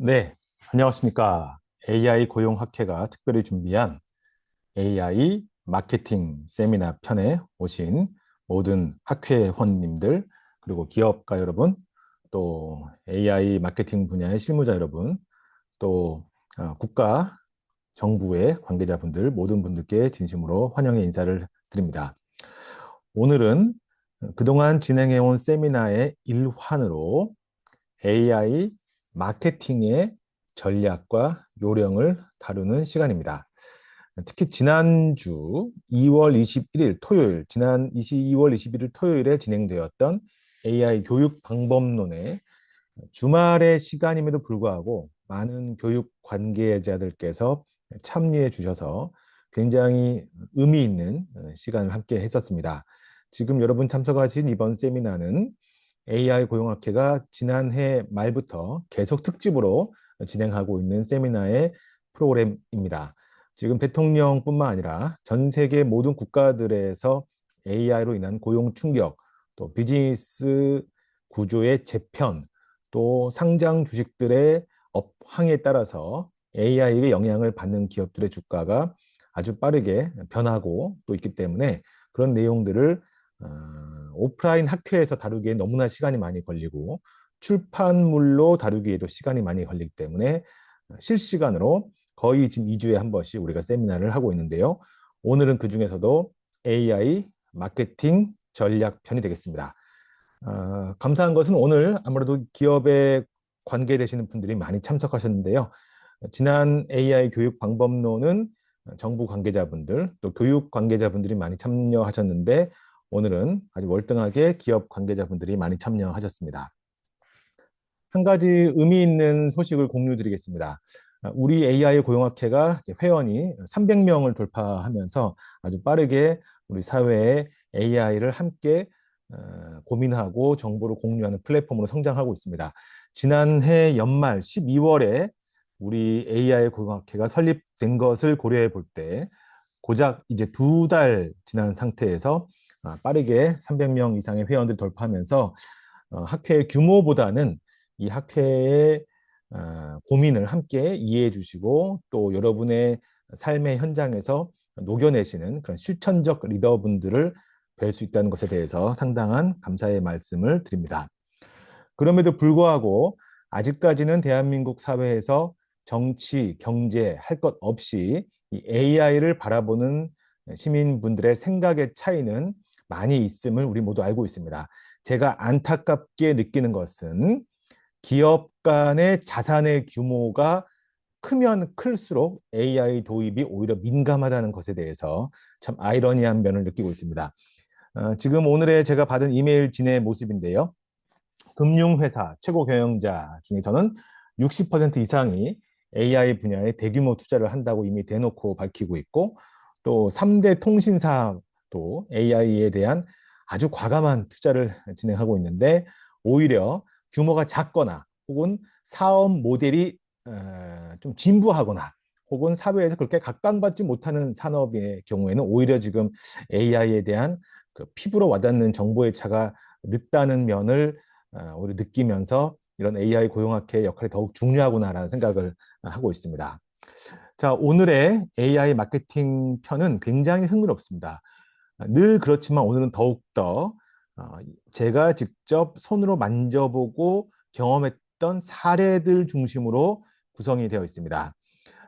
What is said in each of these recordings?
네, 안녕하십니까. AI 고용학회가 특별히 준비한 AI 마케팅 세미나 편에 오신 모든 학회원님들, 그리고 기업가 여러분, 또 AI 마케팅 분야의 실무자 여러분, 또 국가, 정부의 관계자분들, 모든 분들께 진심으로 환영의 인사를 드립니다. 오늘은 그동안 진행해온 세미나의 일환으로 AI 마케팅의 전략과 요령을 다루는 시간입니다. 특히 지난주 2월 21일 토요일, 지난 2월 21일 토요일에 진행되었던 AI 교육 방법론에 주말의 시간임에도 불구하고 많은 교육 관계자들께서 참여해 주셔서 굉장히 의미 있는 시간을 함께 했었습니다. 지금 여러분 참석하신 이번 세미나는 AI 고용학회가 지난해 말부터 계속 특집으로 진행하고 있는 세미나의 프로그램입니다. 지금 대통령뿐만 아니라 전 세계 모든 국가들에서 AI로 인한 고용 충격, 또 비즈니스 구조의 재편, 또 상장 주식들의 업황에 따라서 AI의 영향을 받는 기업들의 주가가 아주 빠르게 변하고 또 있기 때문에 그런 내용들을 오프라인 학회에서 다루기에 너무나 시간이 많이 걸리고 출판물로 다루기에도 시간이 많이 걸리기 때문에 실시간으로 거의 지금 2주에 한 번씩 우리가 세미나를 하고 있는데요. 오늘은 그 중에서도 AI 마케팅 전략 편이 되겠습니다. 감사한 것은 오늘 아무래도 기업에 관계되시는 분들이 많이 참석하셨는데요. 지난 AI 교육 방법론은 정부 관계자분들, 또 교육 관계자분들이 많이 참여하셨는데 오늘은 아주 월등하게 기업 관계자분들이 많이 참여하셨습니다. 한 가지 의미 있는 소식을 공유드리겠습니다. 우리 AI 고용학회가 회원이 300명을 돌파하면서 아주 빠르게 우리 사회에 AI를 함께 고민하고 정보를 공유하는 플랫폼으로 성장하고 있습니다. 지난해 연말 12월에 우리 AI 고용학회가 설립된 것을 고려해 볼 때 고작 이제 2달 지난 상태에서 빠르게 300명 이상의 회원들이 돌파하면서 학회 규모보다는 이 학회의 고민을 함께 이해해 주시고 또 여러분의 삶의 현장에서 녹여내시는 그런 실천적 리더분들을 뵐 수 있다는 것에 대해서 상당한 감사의 말씀을 드립니다. 그럼에도 불구하고 아직까지는 대한민국 사회에서 정치, 경제 할 것 없이 이 AI를 바라보는 시민분들의 생각의 차이는 많이 있음을 우리 모두 알고 있습니다. 제가 안타깝게 느끼는 것은 기업 간의 자산의 규모가 크면 클수록 AI 도입이 오히려 민감하다는 것에 대해서 참 아이러니한 면을 느끼고 있습니다. 지금 오늘의 제가 받은 이메일 진의 모습인데요. 금융회사 최고 경영자 중에서는 60% 이상이 AI 분야에 대규모 투자를 한다고 이미 대놓고 밝히고 있고 또 3대 통신사도 AI에 대한 아주 과감한 투자를 진행하고 있는데 오히려 규모가 작거나 혹은 사업 모델이 좀 진부하거나 혹은 사회에서 그렇게 각광받지 못하는 산업의 경우에는 오히려 지금 AI에 대한 그 피부로 와닿는 정보의 차가 늦다는 면을 오히려 느끼면서 이런 AI 고용학회의 역할이 더욱 중요하구나라는 생각을 하고 있습니다. 자, 오늘의 AI 마케팅 편은 굉장히 흥미롭습니다. 늘 그렇지만 오늘은 더욱더 제가 직접 손으로 만져보고 경험했던 사례들 중심으로 구성이 되어 있습니다.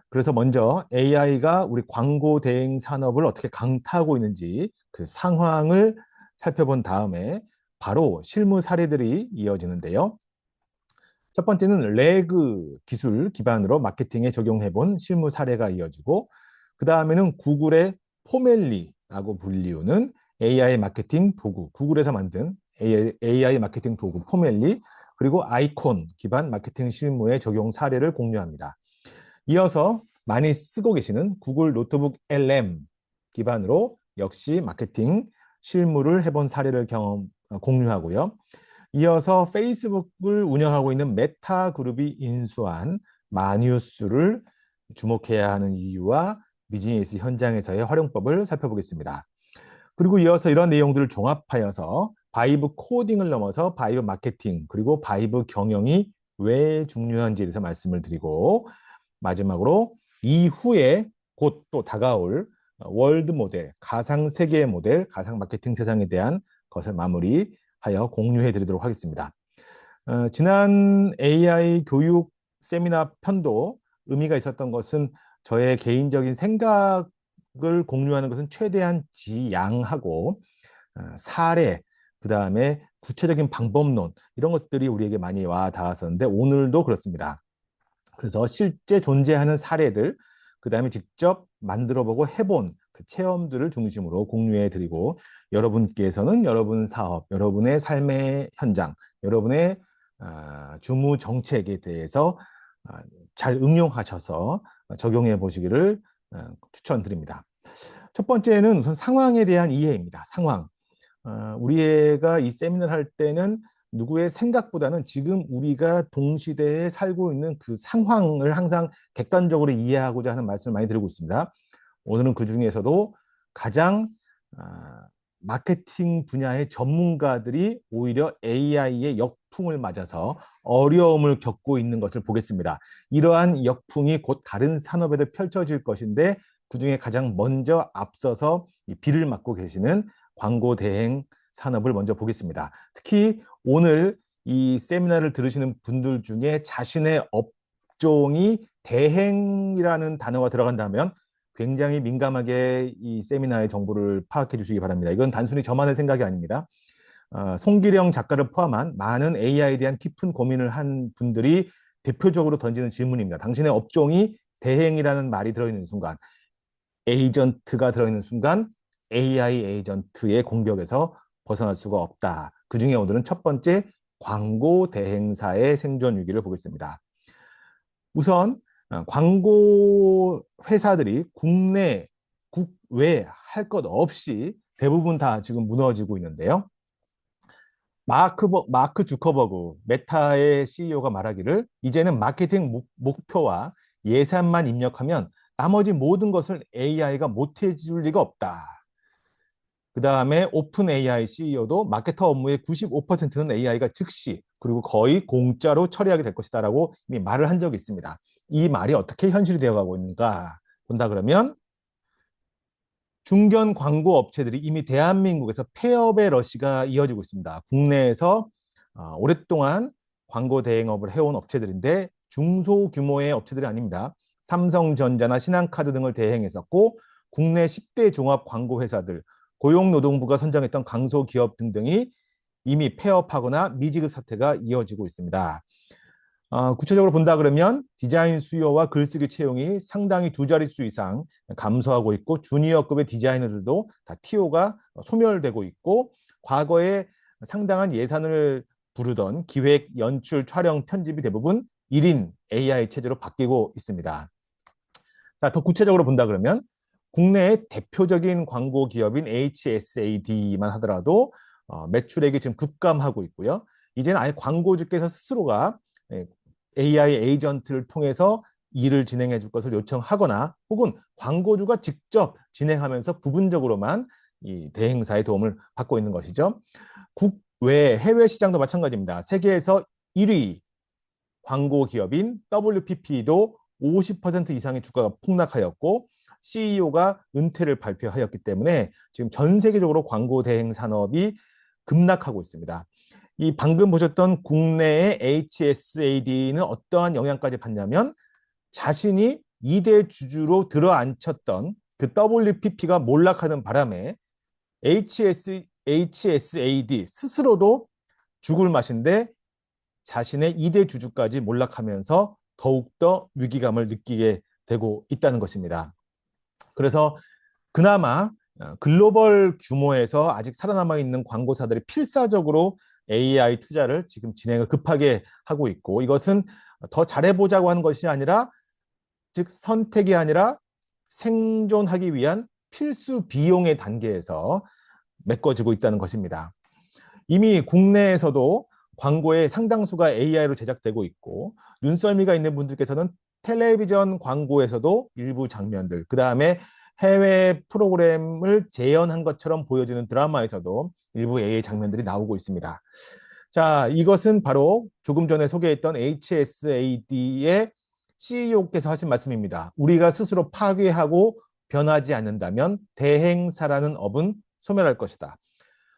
그래서 먼저 AI가 우리 광고 대행 산업을 어떻게 강타하고 있는지 그 상황을 살펴본 다음에 바로 실무 사례들이 이어지는데요. 첫 번째는 레그 기술 기반으로 마케팅에 적용해 본 실무 사례가 이어지고 그 다음에는 구글의 포멜리라고 불리우는 AI 마케팅 도구, 구글에서 만든 AI 마케팅 도구 포멜리 그리고 아이콘 기반 마케팅 실무의 적용 사례를 공유합니다. 이어서 많이 쓰고 계시는 구글 노트북 LM 기반으로 역시 마케팅 실무를 해본 사례를 공유하고요. 이어서 페이스북을 운영하고 있는 메타 그룹이 인수한 마뉴스를 주목해야 하는 이유와 비즈니스 현장에서의 활용법을 살펴보겠습니다. 그리고 이어서 이런 내용들을 종합하여서 바이브 코딩을 넘어서 바이브 마케팅 그리고 바이브 경영이 왜 중요한지에 대해서 말씀을 드리고 마지막으로 이후에 곧 또 다가올 월드 모델, 가상 세계 모델, 가상 마케팅 세상에 대한 것을 마무리하여 공유해 드리도록 하겠습니다. 지난 AI 교육 세미나 편도 의미가 있었던 것은 저의 개인적인 생각을 공유하는 것은 최대한 지양하고 사례, 그 다음에 구체적인 방법론 이런 것들이 우리에게 많이 와 닿았었는데 오늘도 그렇습니다. 그래서 실제 존재하는 사례들, 그 다음에 직접 만들어보고 해본 그 체험들을 중심으로 공유해 드리고 여러분께서는 여러분 사업, 여러분의 삶의 현장, 여러분의 주무 정책에 대해서 잘 응용하셔서 적용해 보시기를 추천드립니다. 첫 번째는 우선 상황에 대한 이해입니다. 상황. 우리가 이 세미나를 할 때는 누구의 생각보다는 지금 우리가 동시대에 살고 있는 그 상황을 항상 객관적으로 이해하고자 하는 말씀을 많이 드리고 있습니다. 오늘은 그 중에서도 가장 마케팅 분야의 전문가들이 오히려 AI의 역풍을 맞아서 어려움을 겪고 있는 것을 보겠습니다. 이러한 역풍이 곧 다른 산업에도 펼쳐질 것인데 그중에 가장 먼저 앞서서 비를 맞고 계시는 광고 대행 산업을 먼저 보겠습니다. 특히 오늘 이 세미나를 들으시는 분들 중에 자신의 업종이 대행이라는 단어가 들어간다면 굉장히 민감하게 이 세미나의 정보를 파악해 주시기 바랍니다. 이건 단순히 저만의 생각이 아닙니다. 송기령 작가를 포함한 많은 AI에 대한 깊은 고민을 한 분들이 대표적으로 던지는 질문입니다. 당신의 업종이 대행이라는 말이 들어있는 순간, 에이전트가 들어있는 순간 AI 에이전트의 공격에서 벗어날 수가 없다. 그중에 오늘은 첫 번째 광고 대행사의 생존 위기를 보겠습니다. 우선 광고 회사들이 국내, 국외 할 것 없이 대부분 다 지금 무너지고 있는데요. 마크 주커버그 메타의 CEO가 말하기를 이제는 마케팅 목표와 예산만 입력하면 나머지 모든 것을 AI가 못해줄 리가 없다. 그 다음에 오픈 AI CEO도 마케터 업무의 95%는 AI가 즉시 그리고 거의 공짜로 처리하게 될 것이다라고 이미 말을 한 적이 있습니다. 이 말이 어떻게 현실이 되어가고 있는가 본다 그러면 중견 광고 업체들이 이미 대한민국에서 폐업의 러시가 이어지고 있습니다. 국내에서 오랫동안 광고 대행업을 해온 업체들인데 중소규모의 업체들이 아닙니다. 삼성전자나 신한카드 등을 대행했었고 국내 10대 종합 광고 회사들, 고용노동부가 선정했던 강소기업 등등이 이미 폐업하거나 미지급 사태가 이어지고 있습니다. 구체적으로 본다 그러면 디자인 수요와 글쓰기 채용이 상당히 두 자릿수 이상 감소하고 있고 주니어급의 디자이너들도 다 TO가 소멸되고 있고 과거에 상당한 예산을 부르던 기획, 연출, 촬영, 편집이 대부분 1인 AI 체제로 바뀌고 있습니다. 자, 더 구체적으로 본다 그러면 국내의 대표적인 광고 기업인 HSAD만 하더라도 매출액이 지금 급감하고 있고요. 이제는 아예 광고주께서 스스로가 AI 에이전트를 통해서 일을 진행해 줄 것을 요청하거나 혹은 광고주가 직접 진행하면서 부분적으로만 이 대행사의 도움을 받고 있는 것이죠. 국외 해외 시장도 마찬가지입니다. 세계에서 1위 광고 기업인 WPP도 50% 이상의 주가가 폭락하였고 CEO가 은퇴를 발표하였기 때문에 지금 전 세계적으로 광고 대행 산업이 급락하고 있습니다. 이 방금 보셨던 국내의 HSAD는 어떠한 영향까지 받냐면 자신이 2대 주주로 들어앉혔던 그 WPP가 몰락하는 바람에 HSAD 스스로도 죽을 맛인데 자신의 2대 주주까지 몰락하면서 더욱더 위기감을 느끼게 되고 있다는 것입니다. 그래서 그나마 글로벌 규모에서 아직 살아남아 있는 광고사들이 필사적으로 AI 투자를 지금 진행을 급하게 하고 있고 이것은 더 잘해보자고 하는 것이 아니라 즉 선택이 아니라 생존하기 위한 필수 비용의 단계에서 메꿔지고 있다는 것입니다. 이미 국내에서도 광고의 상당수가 AI로 제작되고 있고 눈썰미가 있는 분들께서는 텔레비전 광고에서도 일부 장면들, 그 다음에 해외 프로그램을 재현한 것처럼 보여지는 드라마에서도 일부 AI 장면들이 나오고 있습니다. 자, 이것은 바로 조금 전에 소개했던 HSAD의 CEO께서 하신 말씀입니다. 우리가 스스로 파괴하고 변하지 않는다면 대행사라는 업은 소멸할 것이다.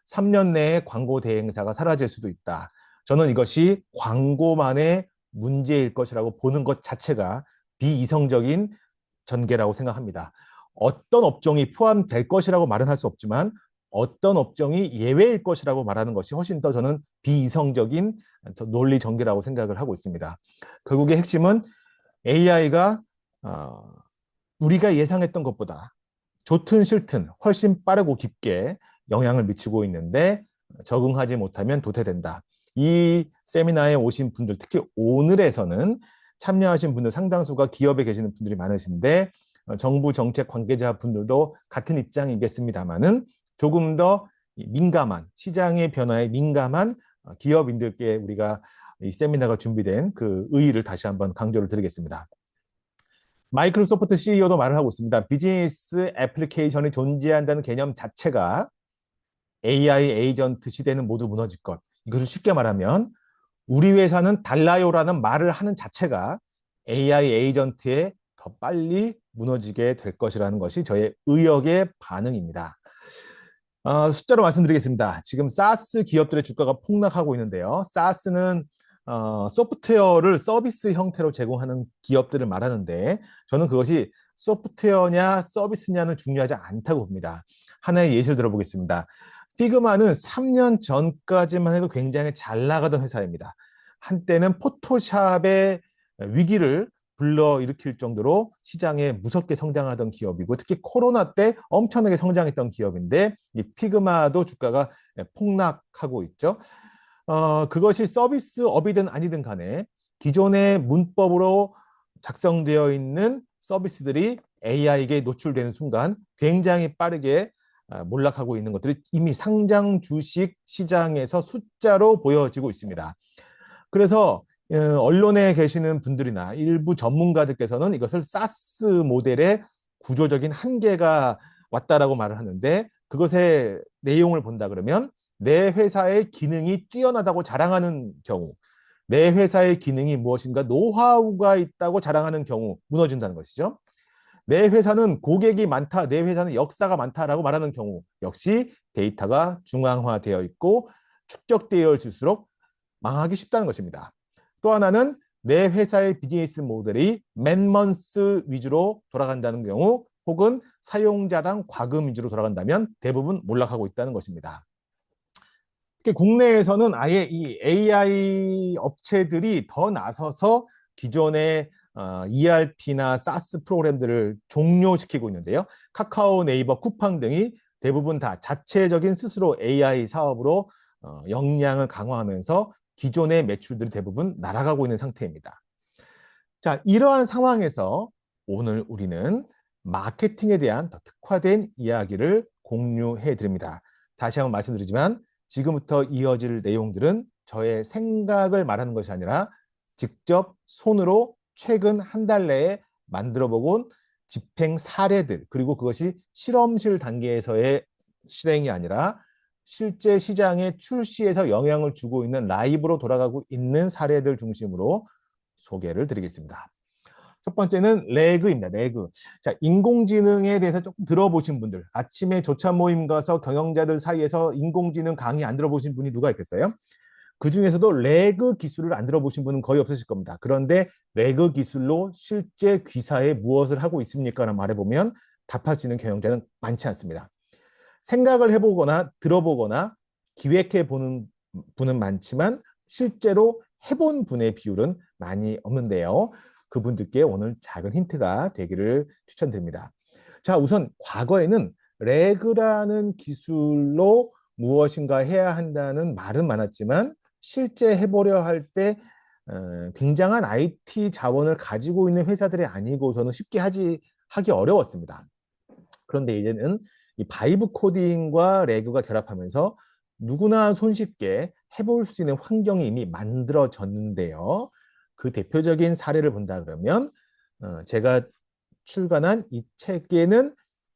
3년 내에 광고 대행사가 사라질 수도 있다. 저는 이것이 광고만의 문제일 것이라고 보는 것 자체가 비이성적인 전개라고 생각합니다. 어떤 업종이 포함될 것이라고 말은 할 수 없지만 어떤 업종이 예외일 것이라고 말하는 것이 훨씬 더 저는 비이성적인 논리 전개라고 생각을 하고 있습니다. 결국의 핵심은 AI가 우리가 예상했던 것보다 좋든 싫든 훨씬 빠르고 깊게 영향을 미치고 있는데 적응하지 못하면 도태된다. 이 세미나에 오신 분들, 특히 오늘에서는 참여하신 분들 상당수가 기업에 계시는 분들이 많으신데 정부 정책 관계자 분들도 같은 입장이겠습니다만은 조금 더 민감한 시장의 변화에 민감한 기업인들께 우리가 이 세미나가 준비된 그 의의를 다시 한번 강조를 드리겠습니다. 마이크로소프트 CEO도 말을 하고 있습니다. 비즈니스 애플리케이션이 존재한다는 개념 자체가 AI 에이전트 시대는 모두 무너질 것. 이것을 쉽게 말하면 우리 회사는 달라요라는 말을 하는 자체가 AI 에이전트에 더 빨리 무너지게 될 것이라는 것이 저의 의역의 반응입니다. 숫자로 말씀드리겠습니다. 지금 사스 기업들의 주가가 폭락하고 있는데요. 사스는 소프트웨어를 서비스 형태로 제공하는 기업들을 말하는데 저는 그것이 소프트웨어냐 서비스냐는 중요하지 않다고 봅니다. 하나의 예시를 들어보겠습니다. 피그마는 3년 전까지만 해도 굉장히 잘 나가던 회사입니다. 한때는 포토샵의 위기를 불러일으킬 정도로 시장에 무섭게 성장하던 기업이고 특히 코로나 때 엄청나게 성장했던 기업인데 이 피그마도 주가가 폭락하고 있죠. 그것이 서비스업이든 아니든 간에 기존의 문법으로 작성되어 있는 서비스들이 AI에게 노출되는 순간 굉장히 빠르게 몰락하고 있는 것들이 이미 상장 주식 시장에서 숫자로 보여지고 있습니다. 그래서 언론에 계시는 분들이나 일부 전문가들께서는 이것을 사스 모델의 구조적인 한계가 왔다라고 말을 하는데 그것의 내용을 본다 그러면 내 회사의 기능이 뛰어나다고 자랑하는 경우, 내 회사의 기능이 무엇인가 노하우가 있다고 자랑하는 경우 무너진다는 것이죠. 내 회사는 고객이 많다, 내 회사는 역사가 많다라고 말하는 경우 역시 데이터가 중앙화되어 있고 축적되어 있을수록 망하기 쉽다는 것입니다. 또 하나는 내 회사의 비즈니스 모델이 맨먼스 위주로 돌아간다는 경우 혹은 사용자당 과금 위주로 돌아간다면 대부분 몰락하고 있다는 것입니다. 특히 국내에서는 아예 이 AI 업체들이 더 나서서 기존의 ERP나 사스 프로그램들을 종료시키고 있는데요. 카카오, 네이버, 쿠팡 등이 대부분 다 자체적인 스스로 AI 사업으로 역량을 강화하면서 기존의 매출들이 대부분 날아가고 있는 상태입니다. 자, 이러한 상황에서 오늘 우리는 마케팅에 대한 더 특화된 이야기를 공유해 드립니다. 다시 한번 말씀드리지만 지금부터 이어질 내용들은 저의 생각을 말하는 것이 아니라 직접 손으로 최근 한 달 내에 만들어 보곤 집행 사례들 그리고 그것이 실험실 단계에서의 실행이 아니라 실제 시장에 출시해서 영향을 주고 있는 라이브로 돌아가고 있는 사례들 중심으로 소개를 드리겠습니다. 첫 번째는 레그입니다. 레그. 자, 인공지능에 대해서 조금 들어보신 분들, 아침에 조차 모임 가서 경영자들 사이에서 인공지능 강의 안 들어보신 분이 누가 있겠어요? 그 중에서도 레그 기술을 안 들어보신 분은 거의 없으실 겁니다. 그런데 레그 기술로 실제 귀사에 무엇을 하고 있습니까? 라는 말해보면 답할 수 있는 경영자는 많지 않습니다. 생각을 해보거나 들어보거나 기획해보는 분은 많지만 실제로 해본 분의 비율은 많이 없는데요. 그분들께 오늘 작은 힌트가 되기를 추천드립니다. 자, 우선 과거에는 레그라는 기술로 무엇인가 해야 한다는 말은 많았지만 실제 해보려 할 때 굉장한 IT 자원을 가지고 있는 회사들이 아니고서는 쉽게 하기 어려웠습니다. 그런데 이제는 이 바이브 코딩과 레그가 결합하면서 누구나 손쉽게 해볼 수 있는 환경이 이미 만들어졌는데요. 그 대표적인 사례를 본다 그러면 제가 출간한 이 책에는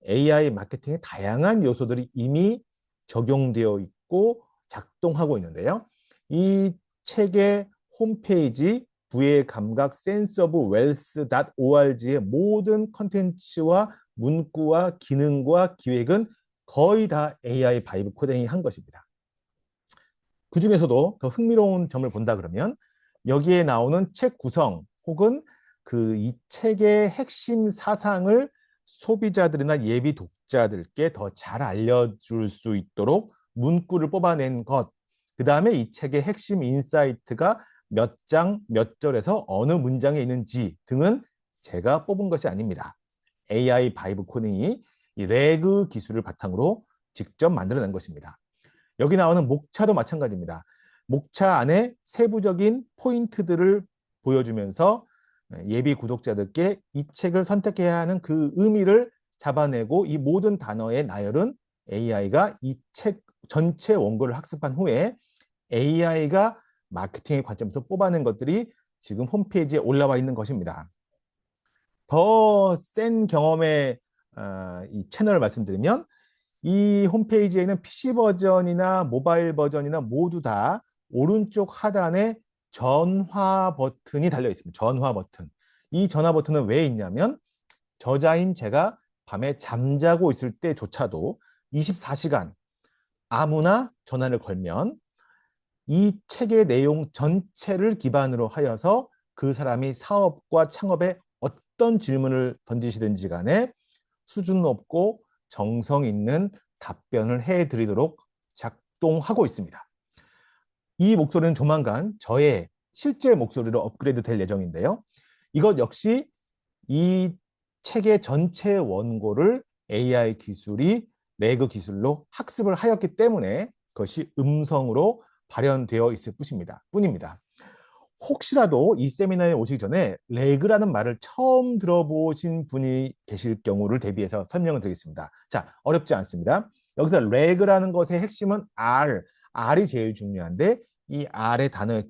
AI 마케팅의 다양한 요소들이 이미 적용되어 있고 작동하고 있는데요. 이 책의 홈페이지 부의 감각 senseofwealth.org의 모든 컨텐츠와 문구와 기능과 기획은 거의 다 AI 바이브 코딩이 한 것입니다. 그 중에서도 더 흥미로운 점을 본다 그러면 여기에 나오는 책 구성 혹은 그 이 책의 핵심 사상을 소비자들이나 예비 독자들께 더 잘 알려줄 수 있도록 문구를 뽑아낸 것, 그 다음에 이 책의 핵심 인사이트가 몇 장, 몇 절에서 어느 문장에 있는지 등은 제가 뽑은 것이 아닙니다. AI 바이브 코딩이 이 레그 기술을 바탕으로 직접 만들어낸 것입니다. 여기 나오는 목차도 마찬가지입니다. 목차 안에 세부적인 포인트들을 보여주면서 예비 구독자들께 이 책을 선택해야 하는 그 의미를 잡아내고 이 모든 단어의 나열은 AI가 이 책 전체 원고를 학습한 후에 AI가 마케팅의 관점에서 뽑아낸 것들이 지금 홈페이지에 올라와 있는 것입니다. 더 센 경험의 이 채널을 말씀드리면 이 홈페이지에는 PC 버전이나 모바일 버전이나 모두 다 오른쪽 하단에 전화 버튼이 달려 있습니다. 전화 버튼. 이 전화 버튼은 왜 있냐면 저자인 제가 밤에 잠자고 있을 때조차도 24시간 아무나 전화를 걸면 이 책의 내용 전체를 기반으로 하여서 그 사람이 사업과 창업에 어떤 질문을 던지시든지 간에 수준 높고 정성 있는 답변을 해드리도록 작동하고 있습니다. 이 목소리는 조만간 저의 실제 목소리로 업그레이드 될 예정인데요. 이것 역시 이 책의 전체 원고를 AI 기술이 레그 기술로 학습을 하였기 때문에 그것이 음성으로 발현되어 있을 뿐입니다. 혹시라도 이 세미나에 오시기 전에 레그라는 말을 처음 들어보신 분이 계실 경우를 대비해서 설명을 드리겠습니다. 자, 어렵지 않습니다. 여기서 레그라는 것의 핵심은 R이 제일 중요한데 이 R의 단어의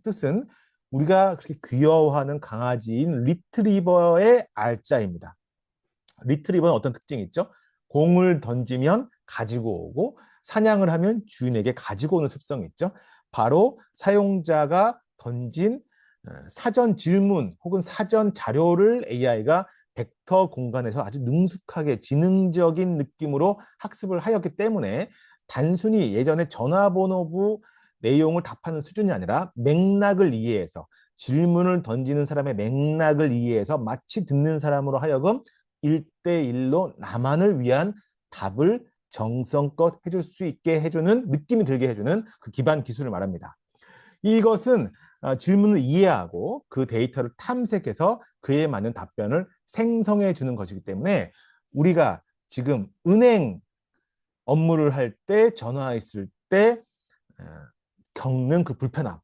뜻은 우리가 그렇게 귀여워하는 강아지인 리트리버의 R자입니다. 리트리버는 어떤 특징이 있죠? 공을 던지면 가지고 오고 사냥을 하면 주인에게 가지고 오는 습성이 있죠. 바로 사용자가 던진 사전 질문 혹은 사전 자료를 AI가 벡터 공간에서 아주 능숙하게 지능적인 느낌으로 학습을 하였기 때문에 단순히 예전에 전화번호부 내용을 답하는 수준이 아니라 맥락을 이해해서 질문을 던지는 사람의 맥락을 이해해서 마치 듣는 사람으로 하여금 1대1로 나만을 위한 답을 정성껏 해줄 수 있게 해주는 느낌이 들게 해주는 그 기반 기술을 말합니다. 이것은 질문을 이해하고 그 데이터를 탐색해서 그에 맞는 답변을 생성해 주는 것이기 때문에 우리가 지금 은행 업무를 할 때 전화했을 때 겪는 그 불편함,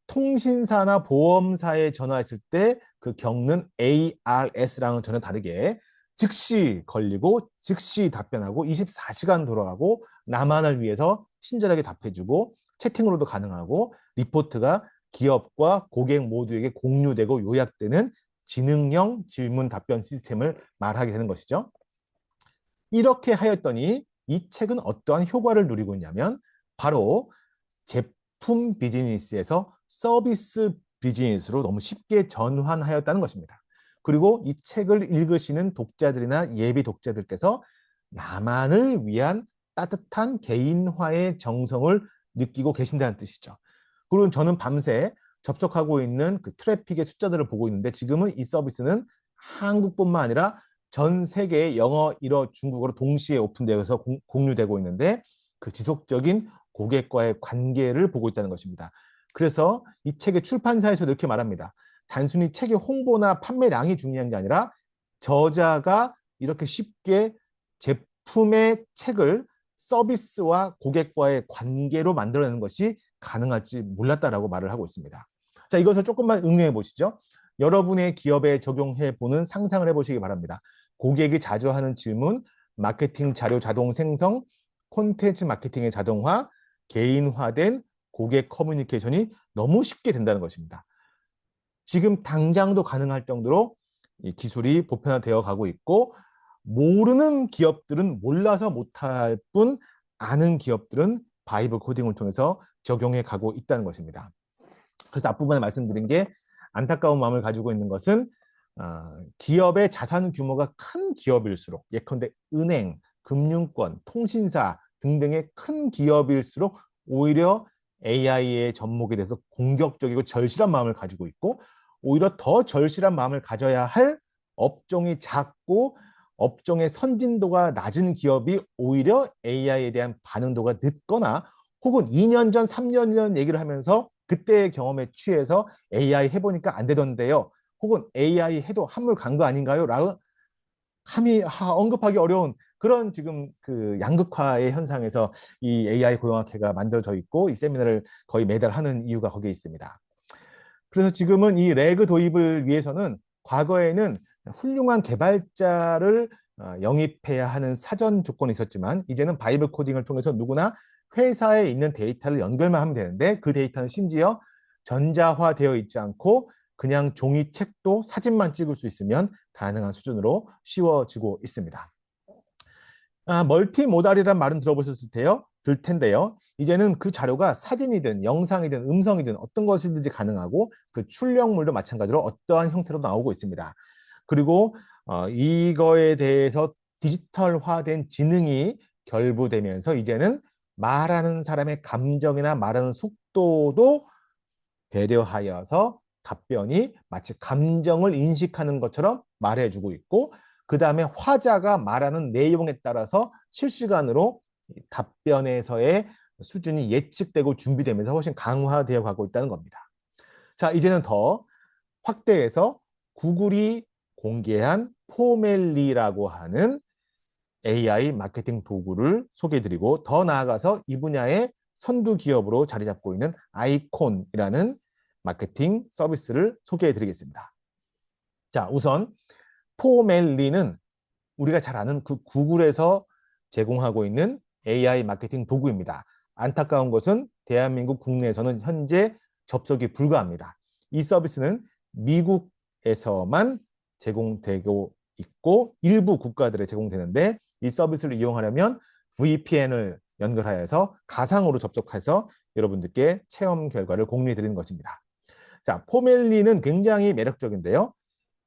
통신사나 보험사에 전화했을 때 그 겪는 ARS랑은 전혀 다르게 즉시 걸리고 즉시 답변하고 24시간 돌아가고 나만을 위해서 친절하게 답해주고 채팅으로도 가능하고 리포트가 기업과 고객 모두에게 공유되고 요약되는 지능형 질문 답변 시스템을 말하게 되는 것이죠. 이렇게 하였더니 이 책은 어떠한 효과를 누리고 있냐면 바로 제품 비즈니스에서 서비스 비즈니스로 너무 쉽게 전환하였다는 것입니다. 그리고 이 책을 읽으시는 독자들이나 예비 독자들께서 나만을 위한 따뜻한 개인화의 정성을 느끼고 계신다는 뜻이죠. 그리고 저는 밤새 접속하고 있는 그 트래픽의 숫자들을 보고 있는데 지금은 이 서비스는 한국뿐만 아니라 전 세계의 영어, 일어, 중국어로 동시에 오픈되어서 공유되고 있는데 그 지속적인 고객과의 관계를 보고 있다는 것입니다. 그래서 이 책의 출판사에서도 이렇게 말합니다. 단순히 책의 홍보나 판매량이 중요한 게 아니라 저자가 이렇게 쉽게 제품의 책을 서비스와 고객과의 관계로 만들어내는 것이 가능할지 몰랐다라고 말을 하고 있습니다. 자, 이것을 조금만 응용해 보시죠. 여러분의 기업에 적용해 보는 상상을 해보시기 바랍니다. 고객이 자주 하는 질문, 마케팅 자료 자동 생성, 콘텐츠 마케팅의 자동화, 개인화된 고객 커뮤니케이션이 너무 쉽게 된다는 것입니다. 지금 당장도 가능할 정도로 이 기술이 보편화되어 가고 있고 모르는 기업들은 몰라서 못할 뿐 아는 기업들은 바이브 코딩을 통해서 적용해 가고 있다는 것입니다. 그래서 앞부분에 말씀드린 게 안타까운 마음을 가지고 있는 것은 기업의 자산 규모가 큰 기업일수록 예컨대 은행, 금융권, 통신사 등등의 큰 기업일수록 오히려 AI의 접목에 대해서 공격적이고 절실한 마음을 가지고 있고 오히려 더 절실한 마음을 가져야 할 업종이 작고 업종의 선진도가 낮은 기업이 오히려 AI에 대한 반응도가 늦거나 혹은 2년 전, 3년 전 얘기를 하면서 그때의 경험에 취해서 AI 해보니까 안 되던데요. 혹은 AI 해도 한물 간 거 아닌가요? 라고 감히 언급하기 어려운 그런 지금 그 양극화의 현상에서 이 AI 고용학회가 만들어져 있고 이 세미나를 거의 매달 하는 이유가 거기에 있습니다. 그래서 지금은 이 레그 도입을 위해서는 과거에는 훌륭한 개발자를 영입해야 하는 사전 조건이 있었지만 이제는 바이브 코딩을 통해서 누구나 회사에 있는 데이터를 연결만 하면 되는데 그 데이터는 심지어 전자화되어 있지 않고 그냥 종이책도 사진만 찍을 수 있으면 가능한 수준으로 쉬워지고 있습니다. 멀티모달이란 말은 들어보셨을 텐데요. 이제는 그 자료가 사진이든 영상이든 음성이든 어떤 것이든지 가능하고 그 출력물도 마찬가지로 어떠한 형태로 나오고 있습니다. 그리고 이거에 대해서 디지털화된 지능이 결부되면서 이제는 말하는 사람의 감정이나 말하는 속도도 배려하여서 답변이 마치 감정을 인식하는 것처럼 말해주고 있고 그 다음에 화자가 말하는 내용에 따라서 실시간으로 답변에서의 수준이 예측되고 준비되면서 훨씬 강화되어 가고 있다는 겁니다. 자, 이제는 더 확대해서 구글이 공개한 포멜리라고 하는 AI 마케팅 도구를 소개해드리고 더 나아가서 이 분야의 선두 기업으로 자리 잡고 있는 아이콘이라는 마케팅 서비스를 소개해드리겠습니다. 자, 우선 포멜리는 우리가 잘 아는 그 구글에서 제공하고 있는 AI 마케팅 도구입니다. 안타까운 것은 대한민국 국내에서는 현재 접속이 불가합니다. 이 서비스는 미국에서만 제공되고 있고 일부 국가들에 제공되는데 이 서비스를 이용하려면 VPN을 연결하여서 가상으로 접속해서 여러분들께 체험 결과를 공유해 드리는 것입니다. 자, 포멜리는 굉장히 매력적인데요.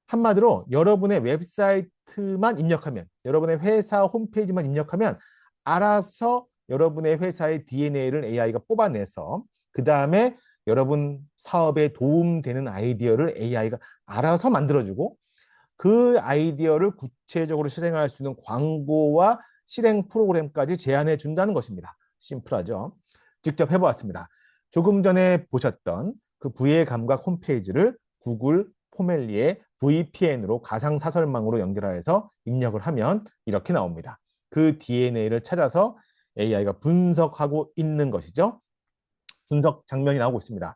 한마디로 여러분의 웹사이트만 입력하면, 여러분의 회사 홈페이지만 입력하면 알아서 여러분의 회사의 DNA를 AI가 뽑아내서 그 다음에 여러분 사업에 도움되는 아이디어를 AI가 알아서 만들어주고 그 아이디어를 구체적으로 실행할 수 있는 광고와 실행 프로그램까지 제안해 준다는 것입니다. 심플하죠? 직접 해보았습니다. 조금 전에 보셨던 그 부의 감각 홈페이지를 구글 포멜리의 VPN으로 가상사설망으로 연결하여서 입력을 하면 이렇게 나옵니다. 그 DNA를 찾아서 AI가 분석하고 있는 것이죠. 분석 장면이 나오고 있습니다.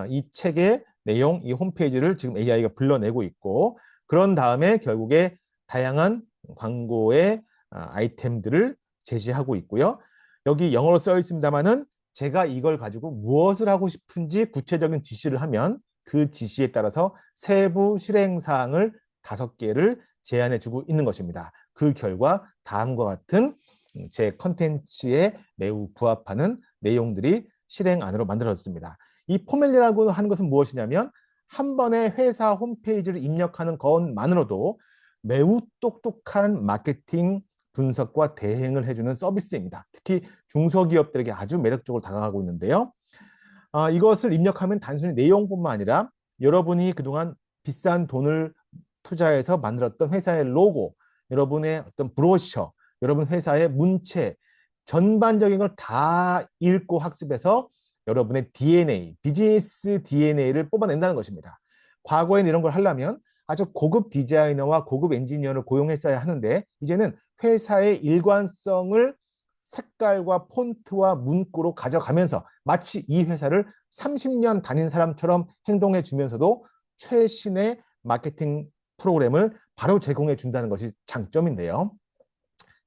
이 책의 내용, 이 홈페이지를 지금 AI가 불러내고 있고 그런 다음에 결국에 다양한 광고의 아이템들을 제시하고 있고요. 여기 영어로 써 있습니다만은 제가 이걸 가지고 무엇을 하고 싶은지 구체적인 지시를 하면 그 지시에 따라서 세부 실행 사항을 5개를 제안해 주고 있는 것입니다. 그 결과 다음과 같은 제 컨텐츠에 매우 부합하는 내용들이 실행안으로 만들어졌습니다. 이 포멜리라고 하는 것은 무엇이냐면 한 번에 회사 홈페이지를 입력하는 것만으로도 매우 똑똑한 마케팅 분석과 대행을 해주는 서비스입니다. 특히 중소기업들에게 아주 매력적으로 다가가고 있는데요. 이것을 입력하면 단순히 내용뿐만 아니라 여러분이 그동안 비싼 돈을 투자해서 만들었던 회사의 로고, 여러분의 어떤 브로셔, 여러분 회사의 문체, 전반적인 걸 다 읽고 학습해서 여러분의 DNA, 비즈니스 DNA를 뽑아낸다는 것입니다. 과거에는 이런 걸 하려면 아주 고급 디자이너와 고급 엔지니어를 고용했어야 하는데 이제는 회사의 일관성을 색깔과 폰트와 문구로 가져가면서 마치 이 회사를 30년 다닌 사람처럼 행동해 주면서도 최신의 마케팅 프로그램을 바로 제공해 준다는 것이 장점인데요.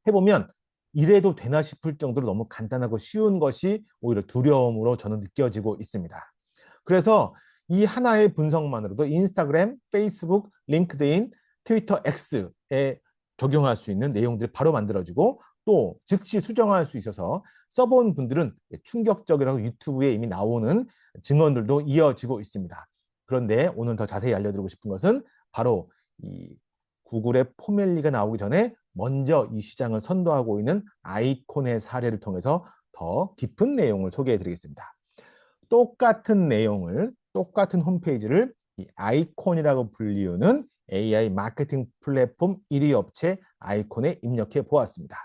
해보면 이래도 되나 싶을 정도로 너무 간단하고 쉬운 것이 오히려 두려움으로 저는 느껴지고 있습니다. 그래서 이 하나의 분석만으로도 인스타그램, 페이스북, 링크드인, 트위터 X에 적용할 수 있는 내용들이 바로 만들어지고 또 즉시 수정할 수 있어서 써본 분들은 충격적이라고 유튜브에 이미 나오는 증언들도 이어지고 있습니다. 그런데 오늘 더 자세히 알려드리고 싶은 것은 바로 이 구글의 포멜리가 나오기 전에 먼저 이 시장을 선도하고 있는 아이콘의 사례를 통해서 더 깊은 내용을 소개해 드리겠습니다. 똑같은 내용을, 똑같은 홈페이지를 이 아이콘이라고 불리우는 AI 마케팅 플랫폼 1위 업체 아이콘에 입력해 보았습니다.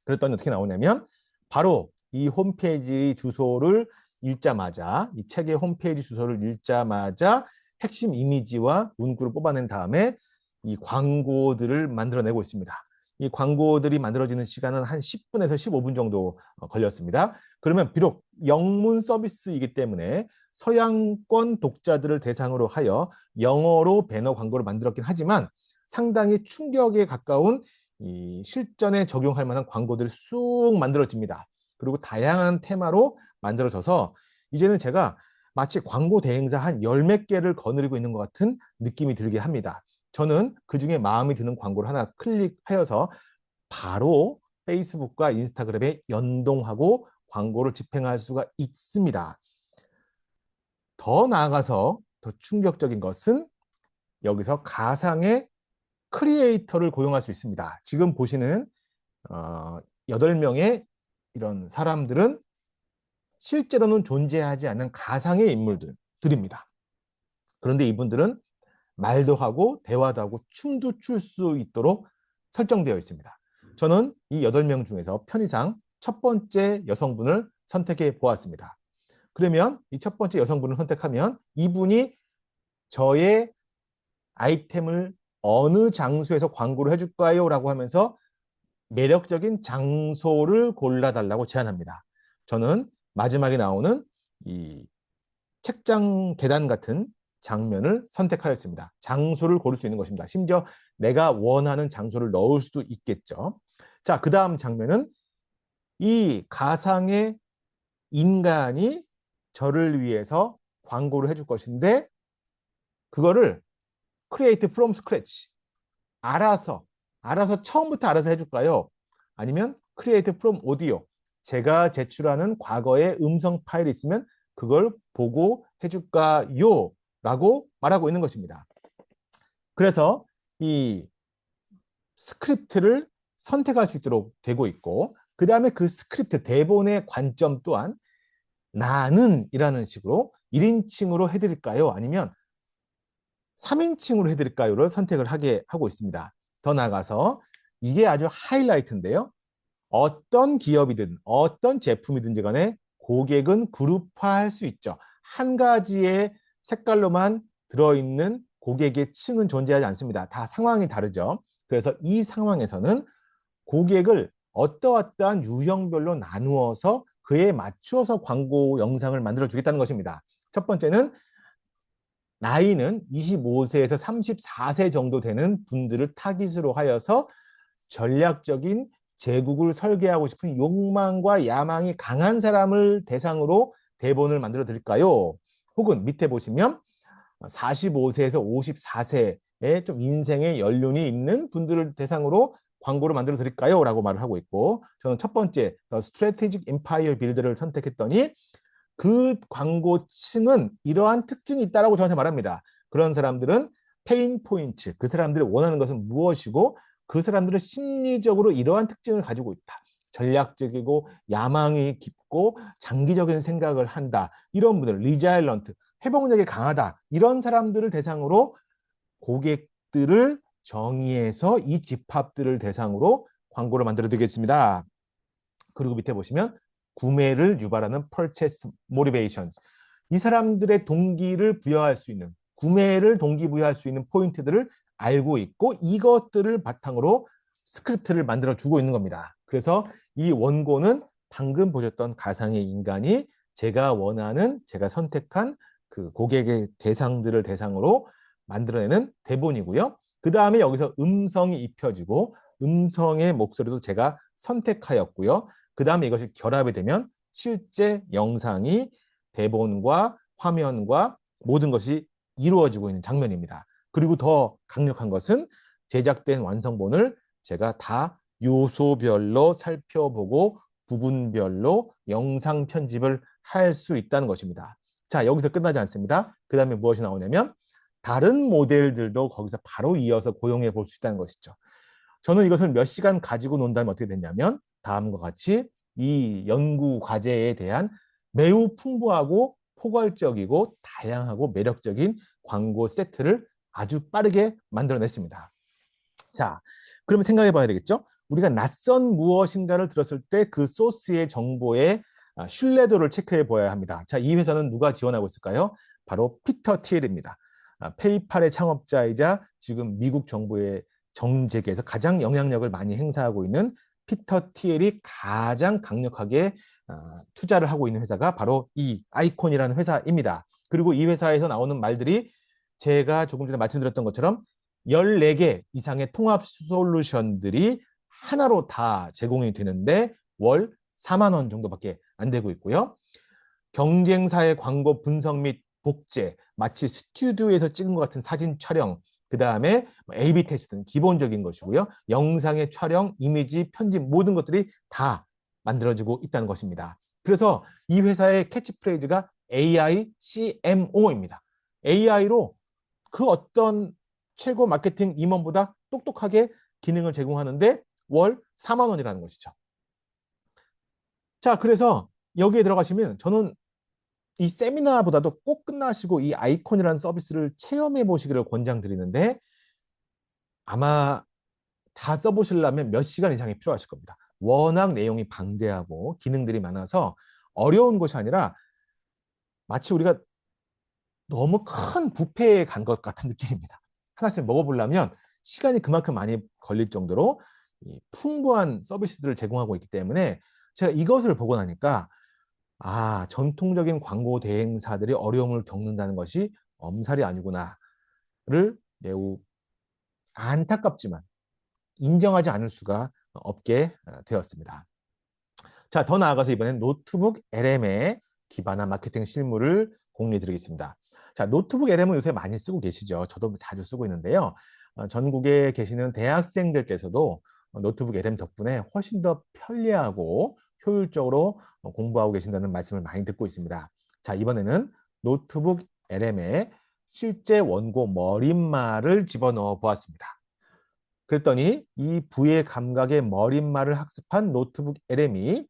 그랬더니 어떻게 나오냐면 바로 이 홈페이지 주소를 읽자마자, 이 책의 홈페이지 주소를 읽자마자 핵심 이미지와 문구를 뽑아낸 다음에 이 광고들을 만들어내고 있습니다. 이 광고들이 만들어지는 시간은 한 10분에서 15분 정도 걸렸습니다. 그러면 비록 영문 서비스이기 때문에 서양권 독자들을 대상으로 하여 영어로 배너 광고를 만들었긴 하지만 상당히 충격에 가까운 이 실전에 적용할 만한 광고들이 쑥 만들어집니다. 그리고 다양한 테마로 만들어져서 이제는 제가 마치 광고 대행사 한 열 몇 개를 거느리고 있는 것 같은 느낌이 들게 합니다. 저는 그중에 마음에 드는 광고를 하나 클릭하여서 바로 페이스북과 인스타그램에 연동하고 광고를 집행할 수가 있습니다. 더 나아가서 더 충격적인 것은 여기서 가상의 크리에이터를 고용할 수 있습니다. 지금 보시는 8명의 이런 사람들은 실제로는 존재하지 않는 가상의 인물들입니다. 그런데 이분들은 말도 하고 대화도 하고 춤도 출 수 있도록 설정되어 있습니다. 저는 이 8명 중에서 편의상 첫 번째 여성분을 선택해 보았습니다. 그러면 이 첫 번째 여성분을 선택하면 이분이 저의 아이템을 어느 장소에서 광고를 해줄까요? 라고 하면서 매력적인 장소를 골라달라고 제안합니다. 저는 마지막에 나오는 이 책장 계단 같은 장면을 선택하였습니다. 장소를 고를 수 있는 것입니다. 심지어 내가 원하는 장소를 넣을 수도 있겠죠. 자, 그 다음 장면은 이 가상의 인간이 저를 위해서 광고를 해줄 것인데 그거를 create from scratch 알아서 처음부터 알아서 해줄까요? 아니면 create from audio 제가 제출하는 과거의 음성 파일이 있으면 그걸 보고 해줄까요? 라고 말하고 있는 것입니다. 그래서 이 스크립트를 선택할 수 있도록 되고 있고 그 다음에 그 스크립트 대본의 관점 또한 나는 이라는 식으로 1인칭으로 해드릴까요? 아니면 3인칭으로 해드릴까요?를 선택을 하게 하고 있습니다. 더 나아가서 이게 아주 하이라이트인데요. 어떤 기업이든 어떤 제품이든지 간에 고객은 그룹화할 수 있죠. 한 가지의 색깔로만 들어있는 고객의 층은 존재하지 않습니다. 다 상황이 다르죠. 그래서 이 상황에서는 고객을 어떠어떠한 유형별로 나누어서 그에 맞추어서 광고 영상을 만들어 주겠다는 것입니다. 첫 번째는 나이는 25세에서 34세 정도 되는 분들을 타깃으로 하여서 전략적인 제국을 설계하고 싶은 욕망과 야망이 강한 사람을 대상으로 대본을 만들어 드릴까요? 혹은 밑에 보시면 45세에서 54세의 좀 인생의 연륜이 있는 분들을 대상으로 광고를 만들어 드릴까요? 라고 말을 하고 있고 저는 첫 번째 스트래티직 임파이어 빌드를 선택했더니 그 광고층은 이러한 특징이 있다라고 저한테 말합니다. 그런 사람들은 페인 포인트, 그 사람들이 원하는 것은 무엇이고 그 사람들은 심리적으로 이러한 특징을 가지고 있다. 전략적이고 야망이 깊고 장기적인 생각을 한다. 이런 분들, 리자일런트, 회복력이 강하다. 이런 사람들을 대상으로 고객들을 정의해서 이 집합들을 대상으로 광고를 만들어 드리겠습니다. 그리고 밑에 보시면 구매를 유발하는 purchase motivations. 이 사람들의 동기를 부여할 수 있는, 구매를 동기부여할 수 있는 포인트들을 알고 있고 이것들을 바탕으로 스크립트를 만들어 주고 있는 겁니다. 그래서 이 원고는 방금 보셨던 가상의 인간이 제가 원하는, 제가 선택한 그 고객의 대상들을 대상으로 만들어내는 대본이고요. 그 다음에 여기서 음성이 입혀지고 음성의 목소리도 제가 선택하였고요. 그 다음에 이것이 결합이 되면 실제 영상이 대본과 화면과 모든 것이 이루어지고 있는 장면입니다. 그리고 더 강력한 것은 제작된 완성본을 제가 다 요소별로 살펴보고 부분별로 영상 편집을 할 수 있다는 것입니다. 자, 여기서 끝나지 않습니다. 그 다음에 무엇이 나오냐면 다른 모델들도 거기서 바로 이어서 고용해 볼 수 있다는 것이죠. 저는 이것을 몇 시간 가지고 논다면 어떻게 됐냐면 다음과 같이 이 연구 과제에 대한 매우 풍부하고 포괄적이고 다양하고 매력적인 광고 세트를 아주 빠르게 만들어냈습니다. 자, 그러면 생각해 봐야 되겠죠? 우리가 낯선 무엇인가를 들었을 때 그 소스의 정보의 신뢰도를 체크해 보아야 합니다. 자, 이 회사는 누가 지원하고 있을까요? 바로 피터 티엘입니다. 페이팔의 창업자이자 지금 미국 정부의 정재계에서 가장 영향력을 많이 행사하고 있는 피터 티엘이 가장 강력하게 투자를 하고 있는 회사가 바로 이 아이콘이라는 회사입니다. 그리고 이 회사에서 나오는 말들이 제가 조금 전에 말씀드렸던 것처럼 14개 이상의 통합 솔루션들이 하나로 다 제공이 되는데 월 4만 원 정도밖에 안 되고 있고요. 경쟁사의 광고 분석 및 복제, 마치 스튜디오에서 찍은 것 같은 사진 촬영, 그 다음에 A/B 테스트는 기본적인 것이고요. 영상의 촬영, 이미지, 편집 모든 것들이 다 만들어지고 있다는 것입니다. 그래서 이 회사의 캐치프레이즈가 AI CMO입니다. AI로 그 어떤 최고 마케팅 임원보다 똑똑하게 기능을 제공하는데 월 4만 원이라는 것이죠. 자, 그래서 여기에 들어가시면 저는 이 세미나보다도 꼭 끝나시고 이 아이콘이라는 서비스를 체험해 보시기를 권장드리는데 아마 다 써보시려면 몇 시간 이상이 필요하실 겁니다. 워낙 내용이 방대하고 기능들이 많아서 어려운 것이 아니라 마치 우리가 너무 큰 뷔페에 간 것 같은 느낌입니다. 하나씩 먹어보려면 시간이 그만큼 많이 걸릴 정도로 풍부한 서비스들을 제공하고 있기 때문에 제가 이것을 보고 나니까 전통적인 광고 대행사들이 어려움을 겪는다는 것이 엄살이 아니구나를 매우 안타깝지만 인정하지 않을 수가 없게 되었습니다. 자, 더 나아가서 이번엔 노트북 LM에 기반한 마케팅 실무를 공유해 드리겠습니다. 자, 노트북 LM은 요새 많이 쓰고 계시죠. 저도 자주 쓰고 있는데요. 전국에 계시는 대학생들께서도 노트북 LM 덕분에 훨씬 더 편리하고 효율적으로 공부하고 계신다는 말씀을 많이 듣고 있습니다. 자, 이번에는 노트북 LM에 실제 원고 머릿말을 집어넣어 보았습니다. 그랬더니 이 부의 감각의 머릿말을 학습한 노트북 LM이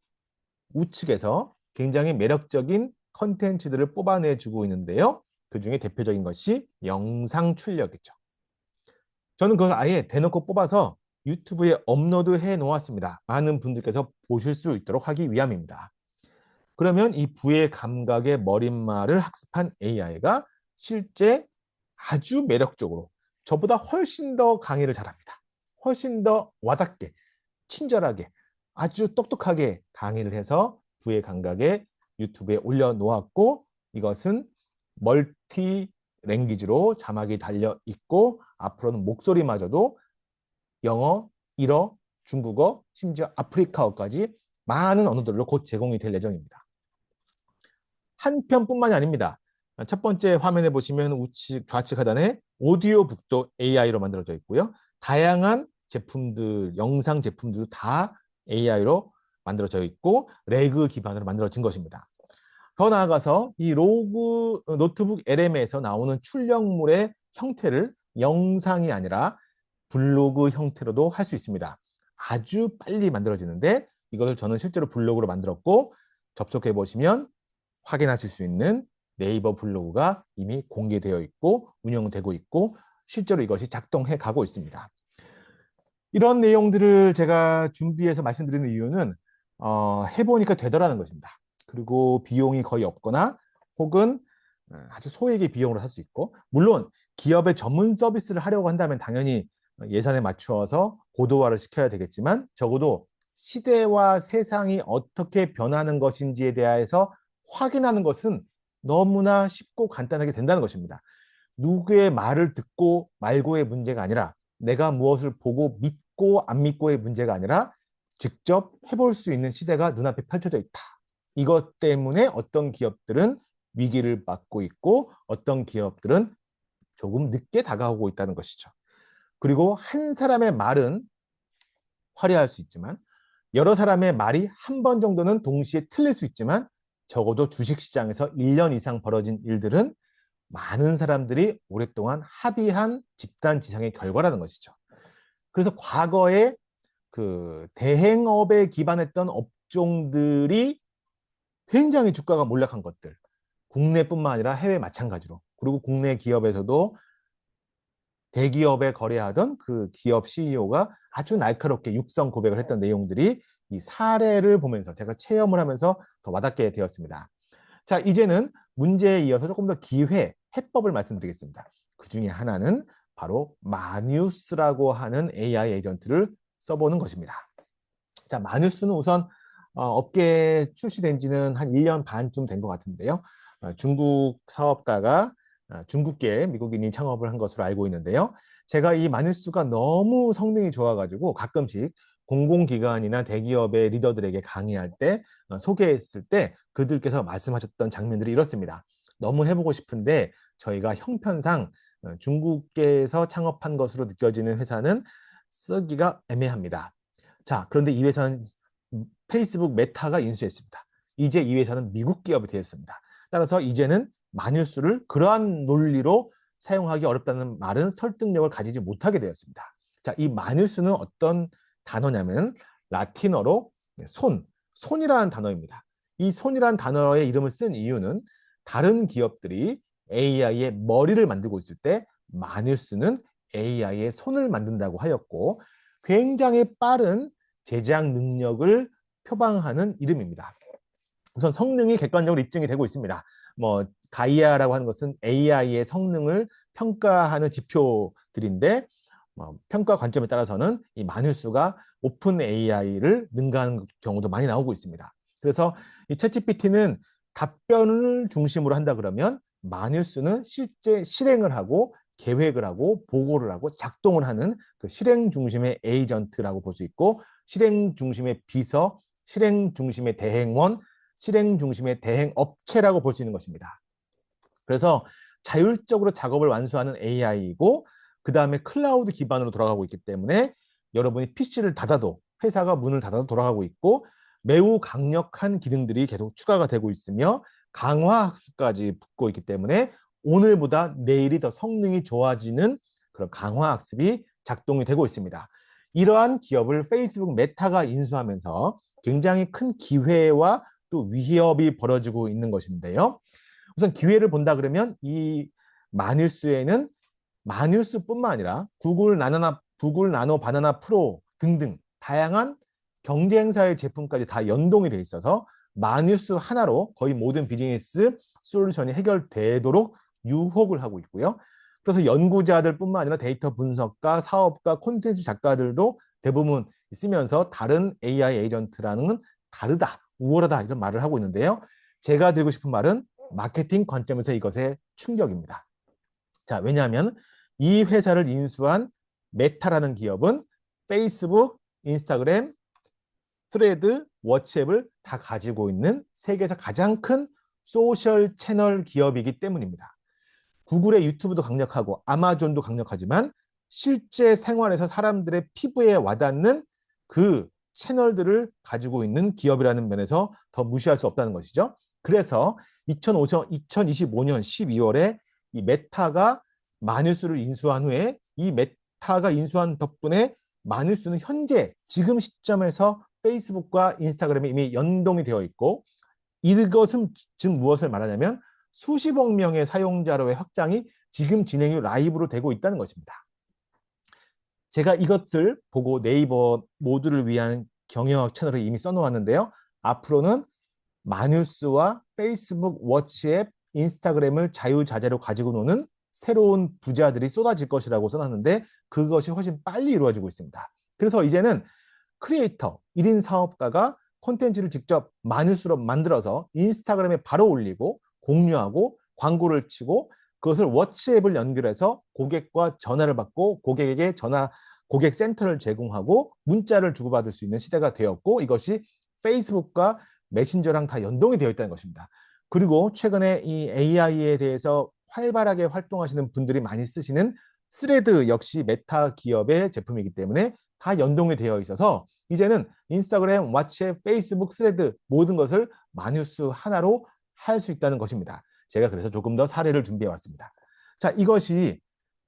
우측에서 굉장히 매력적인 컨텐츠들을 뽑아내주고 있는데요. 그 중에 대표적인 것이 영상 출력이죠. 저는 그걸 아예 대놓고 뽑아서 유튜브에 업로드해 놓았습니다. 많은 분들께서 보실 수 있도록 하기 위함입니다. 그러면 이 부의 감각의 머릿말을 학습한 AI가 실제 아주 매력적으로 저보다 훨씬 더 강의를 잘합니다. 훨씬 더 와닿게, 친절하게, 아주 똑똑하게 강의를 해서 부의 감각에 유튜브에 올려놓았고 이것은 멀티 랭귀지로 자막이 달려 있고 앞으로는 목소리마저도 영어, 일어, 중국어, 심지어 아프리카어까지 많은 언어들로 곧 제공이 될 예정입니다. 한 편뿐만이 아닙니다. 첫 번째 화면에 보시면 우측 좌측 하단에 오디오북도 AI로 만들어져 있고요. 다양한 제품들, 영상 제품들도 다 AI로 만들어져 있고 레그 기반으로 만들어진 것입니다. 더 나아가서 이 노트북 LM에서 나오는 출력물의 형태를 영상이 아니라 블로그 형태로도 할 수 있습니다. 아주 빨리 만들어지는데 이것을 저는 실제로 블로그로 만들었고 접속해 보시면 확인하실 수 있는 네이버 블로그가 이미 공개되어 있고 운영되고 있고 실제로 이것이 작동해 가고 있습니다. 이런 내용들을 제가 준비해서 말씀드리는 이유는 해보니까 되더라는 것입니다. 그리고 비용이 거의 없거나 혹은 아주 소액의 비용으로 할 수 있고 물론 기업의 전문 서비스를 하려고 한다면 당연히 예산에 맞추어서 고도화를 시켜야 되겠지만 적어도 시대와 세상이 어떻게 변하는 것인지에 대해서 확인하는 것은 너무나 쉽고 간단하게 된다는 것입니다. 누구의 말을 듣고 말고의 문제가 아니라 내가 무엇을 보고 믿고 안 믿고의 문제가 아니라 직접 해볼 수 있는 시대가 눈앞에 펼쳐져 있다. 이것 때문에 어떤 기업들은 위기를 맞고 있고 어떤 기업들은 조금 늦게 다가오고 있다는 것이죠. 그리고 한 사람의 말은 화려할 수 있지만 여러 사람의 말이 한 번 정도는 동시에 틀릴 수 있지만 적어도 주식시장에서 1년 이상 벌어진 일들은 많은 사람들이 오랫동안 합의한 집단 지성의 결과라는 것이죠. 그래서 과거에 그 대행업에 기반했던 업종들이 굉장히 주가가 몰락한 것들, 국내뿐만 아니라 해외 마찬가지로, 그리고 국내 기업에서도 대기업에 거래하던 그 기업 CEO가 아주 날카롭게 육성 고백을 했던 내용들이 이 사례를 보면서 제가 체험을 하면서 더 와닿게 되었습니다. 자, 이제는 문제에 이어서 조금 더 기회, 해법을 말씀드리겠습니다. 그 중에 하나는 바로 마뉴스라고 하는 AI 에이전트를 써보는 것입니다. 자, 마뉴스는 우선 업계에 출시된 지는 한 1년 반쯤 된 것 같은데요. 중국 사업가가 중국계 미국인이 창업을 한 것으로 알고 있는데요. 제가 이 마뉴스가 너무 성능이 좋아가지고 가끔씩 공공기관이나 대기업의 리더들에게 강의할 때 소개했을 때 그들께서 말씀하셨던 장면들이 이렇습니다. 너무 해보고 싶은데 저희가 형편상 중국계에서 창업한 것으로 느껴지는 회사는 쓰기가 애매합니다. 자, 그런데 이 회사는 페이스북 메타가 인수했습니다. 이제 이 회사는 미국 기업이 되었습니다. 따라서 이제는 마뉴스를 그러한 논리로 사용하기 어렵다는 말은 설득력을 가지지 못하게 되었습니다. 자, 이 마뉴스는 어떤 단어냐면 라틴어로 손이라는 단어입니다. 이 손이라는 단어의 이름을 쓴 이유는 다른 기업들이 AI의 머리를 만들고 있을 때 마뉴스는 AI의 손을 만든다고 하였고 굉장히 빠른 제작 능력을 표방하는 이름입니다. 우선 성능이 객관적으로 입증이 되고 있습니다. 뭐 가이아라고 하는 것은 AI의 성능을 평가하는 지표들인데 평가 관점에 따라서는 이 마뉴스가 오픈 AI를 능가하는 경우도 많이 나오고 있습니다. 그래서 이 챗GPT는 답변을 중심으로 한다 그러면 마뉴스는 실제 실행을 하고 계획을 하고 보고를 하고 작동을 하는 그 실행 중심의 에이전트라고 볼 수 있고 실행 중심의 비서, 실행 중심의 대행원, 실행 중심의 대행업체라고 볼 수 있는 것입니다. 그래서 자율적으로 작업을 완수하는 AI이고 그 다음에 클라우드 기반으로 돌아가고 있기 때문에 여러분이 PC를 닫아도 회사가 문을 닫아도 돌아가고 있고 매우 강력한 기능들이 계속 추가가 되고 있으며 강화학습까지 붙고 있기 때문에 오늘보다 내일이 더 성능이 좋아지는 그런 강화학습이 작동이 되고 있습니다. 이러한 기업을 페이스북 메타가 인수하면서 굉장히 큰 기회와 또 위협이 벌어지고 있는 것인데요. 우선 기회를 본다 그러면 이 마뉴스에는 마뉴스뿐만 아니라 구글 나노 바나나 프로 등등 다양한 경쟁사의 제품까지 다 연동이 돼 있어서 마뉴스 하나로 거의 모든 비즈니스 솔루션이 해결되도록 유혹을 하고 있고요. 그래서 연구자들뿐만 아니라 데이터 분석가, 사업가, 콘텐츠 작가들도 대부분 쓰면서 다른 AI 에이전트라는 다르다, 우월하다 이런 말을 하고 있는데요. 제가 드리고 싶은 말은 마케팅 관점에서 이것의 충격입니다. 자, 왜냐하면 이 회사를 인수한 메타라는 기업은 페이스북, 인스타그램, 스레드, 워치앱을 다 가지고 있는 세계에서 가장 큰 소셜 채널 기업이기 때문입니다. 구글의 유튜브도 강력하고 아마존도 강력하지만 실제 생활에서 사람들의 피부에 와닿는 그 채널들을 가지고 있는 기업이라는 면에서 더 무시할 수 없다는 것이죠. 그래서 2025년 12월에 이 메타가 마뉴스를 인수한 후에 이 메타가 인수한 덕분에 마뉴스는 현재 지금 시점에서 페이스북과 인스타그램에 이미 연동이 되어 있고 이것은 즉 무엇을 말하냐면 수십억 명의 사용자로의 확장이 지금 진행이 라이브로 되고 있다는 것입니다. 제가 이것을 보고 네이버 모두를 위한 경영학 채널을 이미 써놓았는데요. 앞으로는 마뉴스와 페이스북, 워치앱, 인스타그램을 자유자재로 가지고 노는 새로운 부자들이 쏟아질 것이라고 써놨는데 그것이 훨씬 빨리 이루어지고 있습니다. 그래서 이제는 크리에이터, 1인 사업가가 콘텐츠를 직접 마뉴스로 만들어서 인스타그램에 바로 올리고 공유하고 광고를 치고 그것을 워치앱을 연결해서 고객과 전화를 받고 고객에게 고객 센터를 제공하고 문자를 주고받을 수 있는 시대가 되었고 이것이 페이스북과 메신저랑 다 연동이 되어 있다는 것입니다. 그리고 최근에 이 AI에 대해서 활발하게 활동하시는 분들이 많이 쓰시는 스레드 역시 메타 기업의 제품이기 때문에 다 연동이 되어 있어서 이제는 인스타그램, 왓츠앱, 페이스북, 스레드 모든 것을 마뉴스 하나로 할 수 있다는 것입니다. 제가 그래서 조금 더 사례를 준비해 왔습니다. 자, 이것이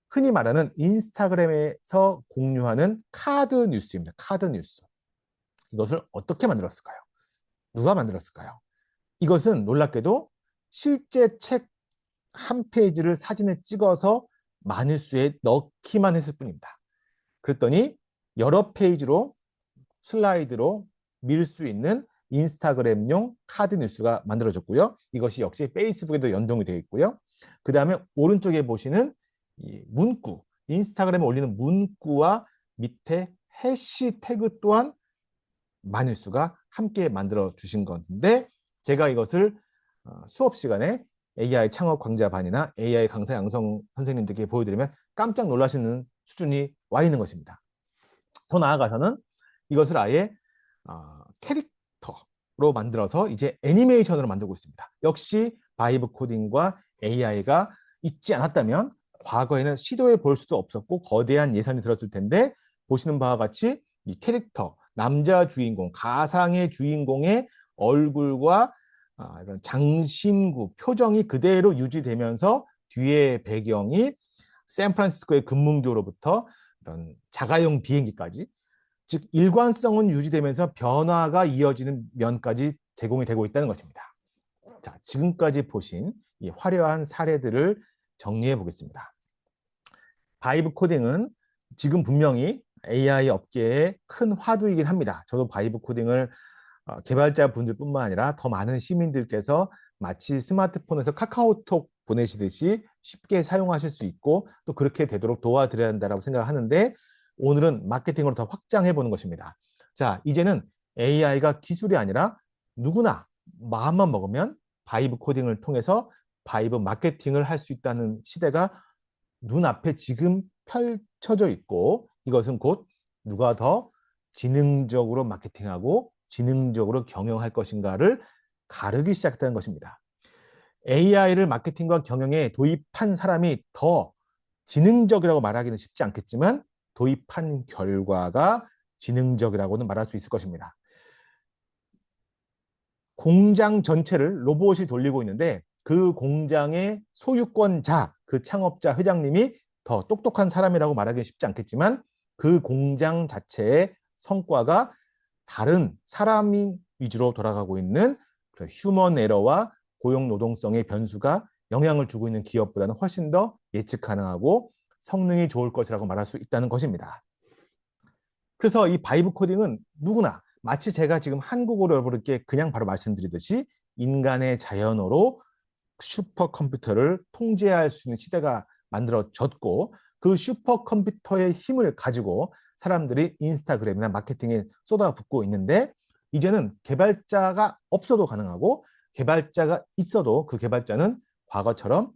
흔히 말하는 인스타그램에서 공유하는 카드 뉴스입니다. 카드 뉴스. 이것을 어떻게 만들었을까요? 누가 만들었을까요? 이것은 놀랍게도 실제 책 한 페이지를 사진에 찍어서 마닐수에 넣기만 했을 뿐입니다. 그랬더니 여러 페이지로 슬라이드로 밀 수 있는 인스타그램용 카드 뉴스가 만들어졌고요. 이것이 역시 페이스북에도 연동이 되어 있고요. 그 다음에 오른쪽에 보시는 이 문구, 인스타그램에 올리는 문구와 밑에 해시태그 또한 마닐수가 함께 만들어 주신 건데 제가 이것을 수업 시간에 AI 창업 강좌반이나 AI 강사 양성 선생님들께 보여드리면 깜짝 놀라시는 수준이 와 있는 것입니다. 더 나아가서는 이것을 아예 캐릭터로 만들어서 이제 애니메이션으로 만들고 있습니다. 역시 바이브 코딩과 AI가 있지 않았다면 과거에는 시도해 볼 수도 없었고 거대한 예산이 들었을 텐데 보시는 바와 같이 이 캐릭터, 남자 주인공, 가상의 주인공의 얼굴과 이런 장신구, 표정이 그대로 유지되면서 뒤에 배경이 샌프란시스코의 금문교로부터 이런 자가용 비행기까지 즉 일관성은 유지되면서 변화가 이어지는 면까지 제공이 되고 있다는 것입니다. 자, 지금까지 보신 이 화려한 사례들을 정리해 보겠습니다. 바이브 코딩은 지금 분명히 AI 업계의 큰 화두이긴 합니다. 저도 바이브 코딩을 개발자분들뿐만 아니라 더 많은 시민들께서 마치 스마트폰에서 카카오톡 보내시듯이 쉽게 사용하실 수 있고 또 그렇게 되도록 도와드려야 한다고 생각하는데 오늘은 마케팅으로 더 확장해 보는 것입니다. 자, 이제는 AI가 기술이 아니라 누구나 마음만 먹으면 바이브 코딩을 통해서 바이브 마케팅을 할 수 있다는 시대가 눈앞에 지금 펼쳐져 있고 이것은 곧 누가 더 지능적으로 마케팅하고 지능적으로 경영할 것인가를 가르기 시작했다는 것입니다. AI를 마케팅과 경영에 도입한 사람이 더 지능적이라고 말하기는 쉽지 않겠지만 도입한 결과가 지능적이라고는 말할 수 있을 것입니다. 공장 전체를 로봇이 돌리고 있는데 그 공장의 소유권자, 그 창업자 회장님이 더 똑똑한 사람이라고 말하기 쉽지 않겠지만 그 공장 자체의 성과가 다른 사람 위주로 돌아가고 있는 휴먼 에러와 고용 노동성의 변수가 영향을 주고 있는 기업보다는 훨씬 더 예측 가능하고 성능이 좋을 것이라고 말할 수 있다는 것입니다. 그래서 이 바이브 코딩은 누구나 마치 제가 지금 한국어로 여러분께 그냥 바로 말씀드리듯이 인간의 자연어로 슈퍼컴퓨터를 통제할 수 있는 시대가 만들어졌고 그 슈퍼컴퓨터의 힘을 가지고 사람들이 인스타그램이나 마케팅에 쏟아붓고 있는데 이제는 개발자가 없어도 가능하고 개발자가 있어도 그 개발자는 과거처럼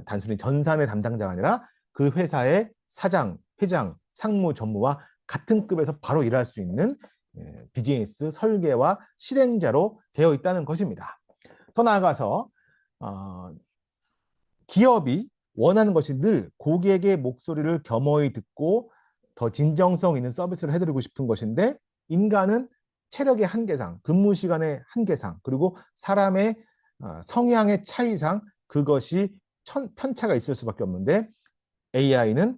단순히 전산의 담당자가 아니라 그 회사의 사장, 회장, 상무, 전무와 같은 급에서 바로 일할 수 있는 비즈니스 설계와 실행자로 되어 있다는 것입니다. 더 나아가서 기업이 원하는 것이 늘 고객의 목소리를 겸허히 듣고 더 진정성 있는 서비스를 해드리고 싶은 것인데 인간은 체력의 한계상, 근무 시간의 한계상, 그리고 사람의 성향의 차이상 그것이 편차가 있을 수밖에 없는데 AI는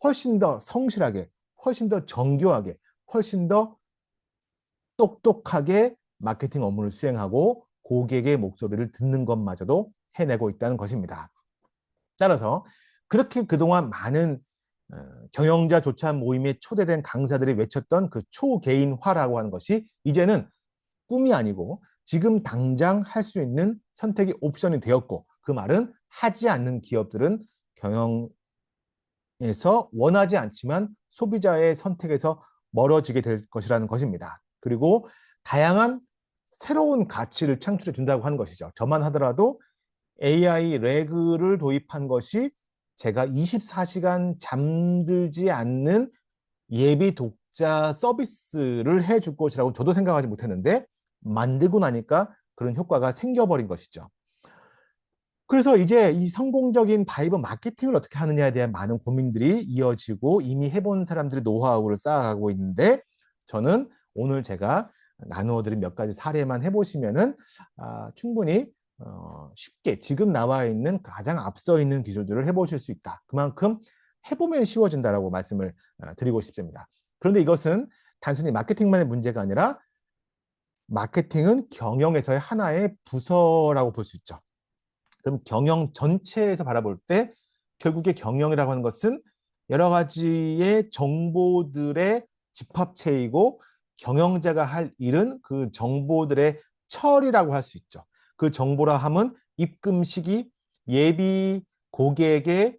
훨씬 더 성실하게, 훨씬 더 정교하게, 훨씬 더 똑똑하게 마케팅 업무를 수행하고 고객의 목소리를 듣는 것마저도 해내고 있다는 것입니다. 따라서 그렇게 그동안 많은 경영자 조찬 모임에 초대된 강사들이 외쳤던 그 초개인화라고 하는 것이 이제는 꿈이 아니고 지금 당장 할 수 있는 선택의 옵션이 되었고 그 말은 하지 않는 기업들은 경영에서 원하지 않지만 소비자의 선택에서 멀어지게 될 것이라는 것입니다. 그리고 다양한 새로운 가치를 창출해 준다고 하는 것이죠. 저만 하더라도 AI 레그를 도입한 것이 제가 24시간 잠들지 않는 예비 독자 서비스를 해줄 것이라고 저도 생각하지 못했는데 만들고 나니까 그런 효과가 생겨버린 것이죠. 그래서 이제 이 성공적인 바이브 마케팅을 어떻게 하느냐에 대한 많은 고민들이 이어지고 이미 해본 사람들의 노하우를 쌓아가고 있는데 저는 오늘 제가 나누어 드린 몇 가지 사례만 해보시면은 충분히 쉽게 지금 나와 있는 가장 앞서 있는 기술들을 해보실 수 있다. 그만큼 해보면 쉬워진다라고 말씀을 드리고 싶습니다. 그런데 이것은 단순히 마케팅만의 문제가 아니라 마케팅은 경영에서의 하나의 부서라고 볼 수 있죠. 그럼 경영 전체에서 바라볼 때 결국에 경영이라고 하는 것은 여러 가지의 정보들의 집합체이고 경영자가 할 일은 그 정보들의 처리라고 할 수 있죠. 그 정보라 함은 입금 시기, 예비 고객의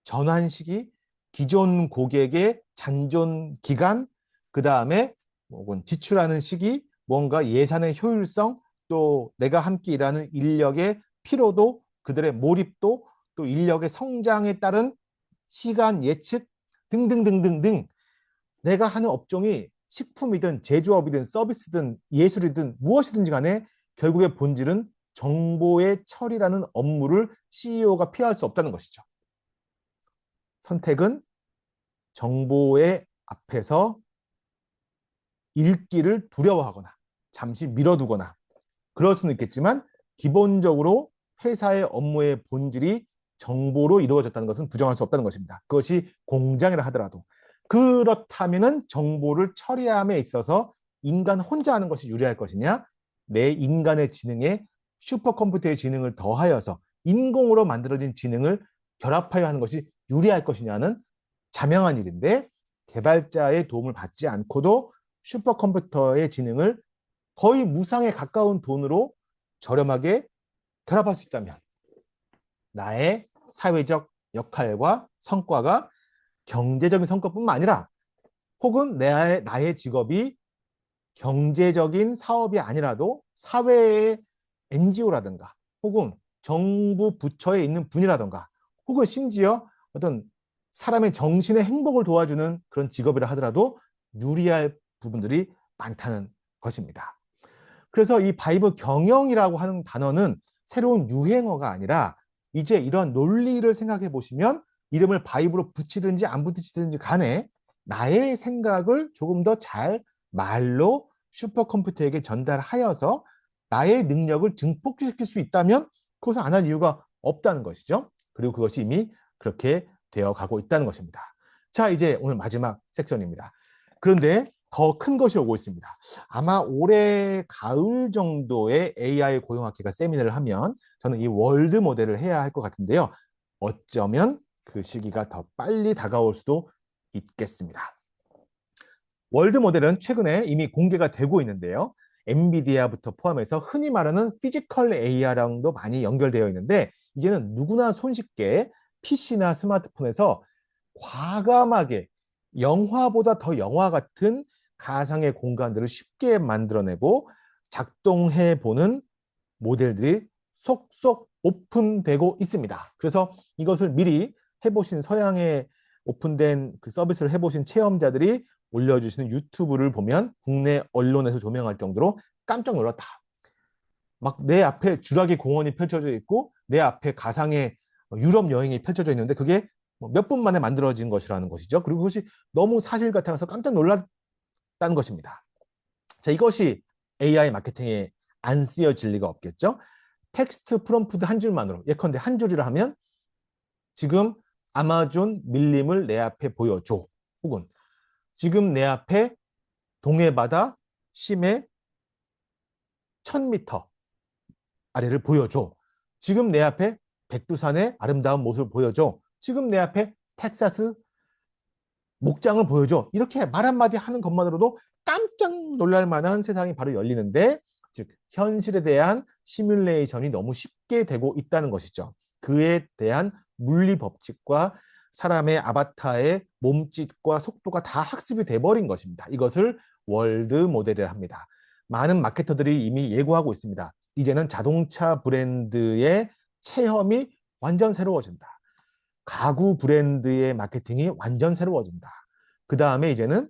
전환 시기, 기존 고객의 잔존 기간, 그 다음에 혹은 지출하는 시기, 뭔가 예산의 효율성, 또 내가 함께 일하는 인력의 피로도, 그들의 몰입도, 또 인력의 성장에 따른 시간 예측 등등등등등 내가 하는 업종이 식품이든 제조업이든 서비스든 예술이든 무엇이든지 간에 결국의 본질은 정보의 처리라는 업무를 CEO가 피할 수 없다는 것이죠. 선택은 정보의 앞에서 읽기를 두려워하거나 잠시 미뤄두거나 그럴 수는 있겠지만 기본적으로 회사의 업무의 본질이 정보로 이루어졌다는 것은 부정할 수 없다는 것입니다. 그것이 공장이라 하더라도 그렇다면은 정보를 처리함에 있어서 인간 혼자 하는 것이 유리할 것이냐, 내 인간의 지능에 슈퍼컴퓨터의 지능을 더하여서 인공으로 만들어진 지능을 결합하여 하는 것이 유리할 것이냐는 자명한 일인데 개발자의 도움을 받지 않고도 슈퍼컴퓨터의 지능을 거의 무상에 가까운 돈으로 저렴하게 결합할 수 있다면 나의 사회적 역할과 성과가 경제적인 성과뿐만 아니라 혹은 나의 직업이 경제적인 사업이 아니라도 사회의 NGO라든가 혹은 정부 부처에 있는 분이라든가 혹은 심지어 어떤 사람의 정신의 행복을 도와주는 그런 직업이라 하더라도 유리할 부분들이 많다는 것입니다. 그래서 이 바이브 경영이라고 하는 단어는 새로운 유행어가 아니라 이제 이런 논리를 생각해 보시면 이름을 바이브로 붙이든지 안 붙이든지 간에 나의 생각을 조금 더 잘 말로 슈퍼컴퓨터에게 전달하여서 나의 능력을 증폭시킬 수 있다면 그것을 안 할 이유가 없다는 것이죠. 그리고 그것이 이미 그렇게 되어 가고 있다는 것입니다. 자, 이제 오늘 마지막 섹션입니다. 그런데 더 큰 것이 오고 있습니다. 아마 올해 가을 정도에 AI 고용학회가 세미나를 하면 저는 이 월드 모델을 해야 할 것 같은데요. 어쩌면 그 시기가 더 빨리 다가올 수도 있겠습니다. 월드 모델은 최근에 이미 공개가 되고 있는데요. 엔비디아부터 포함해서 흔히 말하는 피지컬 AI랑도 많이 연결되어 있는데 이제는 누구나 손쉽게 PC나 스마트폰에서 과감하게 영화보다 더 영화 같은 가상의 공간들을 쉽게 만들어내고 작동해 보는 모델들이 속속 오픈되고 있습니다. 그래서 이것을 미리 해보신 서양의 오픈된 그 서비스를 해보신 체험자들이 올려주시는 유튜브를 보면 국내 언론에서 조명할 정도로 깜짝 놀랐다. 막 내 앞에 주라기 공원이 펼쳐져 있고 내 앞에 가상의 유럽 여행이 펼쳐져 있는데 그게 몇 분 만에 만들어진 것이라는 것이죠. 그리고 그것이 너무 사실 같아서 깜짝 놀랐다는 것입니다. 자, 이것이 AI 마케팅에 안 쓰여질 리가 없겠죠. 텍스트 프롬프트 한 줄만으로 예컨대 한 줄이라 하면 지금 아마존 밀림을 내 앞에 보여줘. 혹은 지금 내 앞에 동해바다 심해 1000m 아래를 보여줘. 지금 내 앞에 백두산의 아름다운 모습을 보여줘. 지금 내 앞에 텍사스 목장을 보여줘. 이렇게 말 한마디 하는 것만으로도 깜짝 놀랄 만한 세상이 바로 열리는데 즉 현실에 대한 시뮬레이션이 너무 쉽게 되고 있다는 것이죠. 그에 대한 물리 법칙과 사람의 아바타의 몸짓과 속도가 다 학습이 돼버린 것입니다. 이것을 월드 모델이라 합니다. 많은 마케터들이 이미 예고하고 있습니다. 이제는 자동차 브랜드의 체험이 완전 새로워진다. 가구 브랜드의 마케팅이 완전 새로워진다. 그 다음에 이제는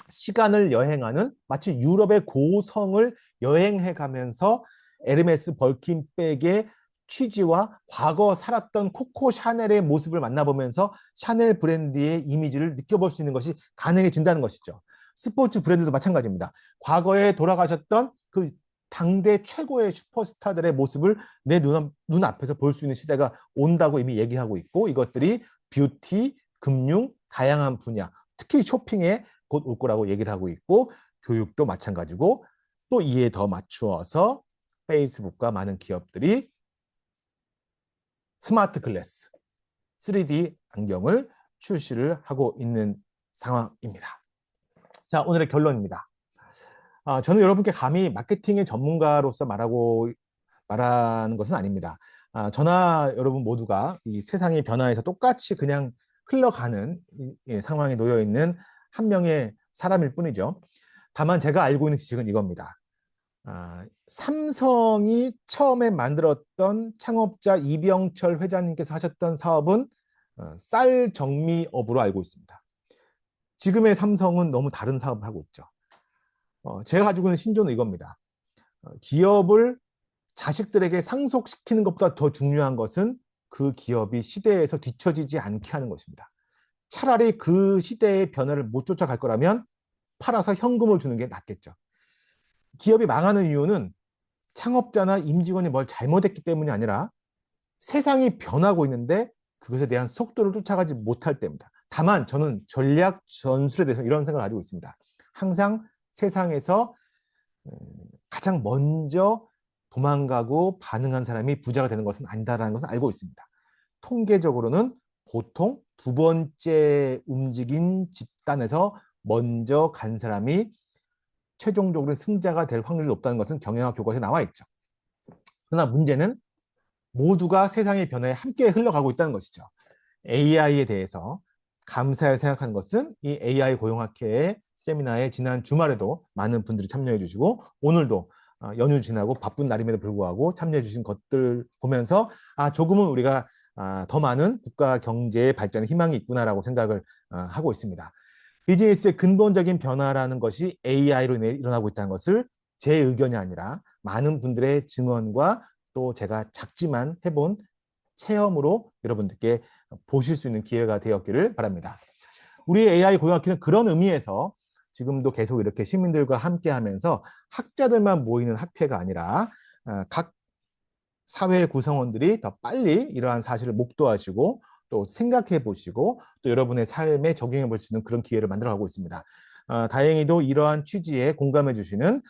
시간을 여행하는 마치 유럽의 고성을 여행해 가면서 에르메스 벌킨 백의 취지와 과거 살았던 코코 샤넬의 모습을 만나보면서 샤넬 브랜드의 이미지를 느껴볼 수 있는 것이 가능해진다는 것이죠. 스포츠 브랜드도 마찬가지입니다. 과거에 돌아가셨던 그 당대 최고의 슈퍼스타들의 모습을 내 눈앞에서 볼 수 있는 시대가 온다고 이미 얘기하고 있고, 이것들이 뷰티, 금융, 다양한 분야, 특히 쇼핑에 곧 올 거라고 얘기를 하고 있고, 교육도 마찬가지고, 또 이에 더 맞추어서 페이스북과 많은 기업들이 스마트 글래스, 3D 안경을 출시를 하고 있는 상황입니다. 자, 오늘의 결론입니다. 저는 여러분께 감히 마케팅의 전문가로서 말하는 것은 아닙니다. 저나 여러분 모두가 이 세상의 변화에서 똑같이 그냥 흘러가는 상황에 놓여 있는 한 명의 사람일 뿐이죠. 다만 제가 알고 있는 지식은 이겁니다. 삼성이 처음에 만들었던 창업자 이병철 회장님께서 하셨던 사업은 쌀 정미업으로 알고 있습니다. 지금의 삼성은 너무 다른 사업을 하고 있죠. 제가 가지고 있는 신조는 이겁니다. 기업을 자식들에게 상속시키는 것보다 더 중요한 것은 그 기업이 시대에서 뒤처지지 않게 하는 것입니다. 차라리 그 시대의 변화를 못 쫓아갈 거라면 팔아서 현금을 주는 게 낫겠죠. 기업이 망하는 이유는 창업자나 임직원이 뭘 잘못했기 때문이 아니라 세상이 변하고 있는데 그것에 대한 속도를 쫓아가지 못할 때입니다. 다만 저는 전략 전술에 대해서 이런 생각을 가지고 있습니다. 항상 세상에서 가장 먼저 도망가고 반응한 사람이 부자가 되는 것은 아니다라는 것은 알고 있습니다. 통계적으로는 보통 두 번째 움직인 집단에서 먼저 간 사람이 최종적으로 승자가 될 확률이 높다는 것은 경영학 교과서에 나와 있죠. 그러나 문제는 모두가 세상의 변화에 함께 흘러가고 있다는 것이죠. AI에 대해서 감사할 생각하는 것은 이 AI 고용학회의 세미나에 지난 주말에도 많은 분들이 참여해 주시고, 오늘도 연휴 지나고 바쁜 날임에도 불구하고 참여해 주신 것들 보면서 조금은 우리가 더 많은 국가 경제의 발전에 희망이 있구나라고 생각을 하고 있습니다. 비즈니스의 근본적인 변화라는 것이 AI로 일어나고 있다는 것을 제 의견이 아니라 많은 분들의 증언과 또 제가 작지만 해본 체험으로 여러분들께 보실 수 있는 기회가 되었기를 바랍니다. 우리 AI 고용학회는 그런 의미에서 지금도 계속 이렇게 시민들과 함께 하면서 학자들만 모이는 학회가 아니라 각 사회 구성원들이 더 빨리 이러한 사실을 목도하시고 또 생각해 보시고 또 여러분의 삶에 적용해 볼 수 있는 그런 기회를 만들어 가고 있습니다. 다행히도 이러한 취지에 공감해 주시는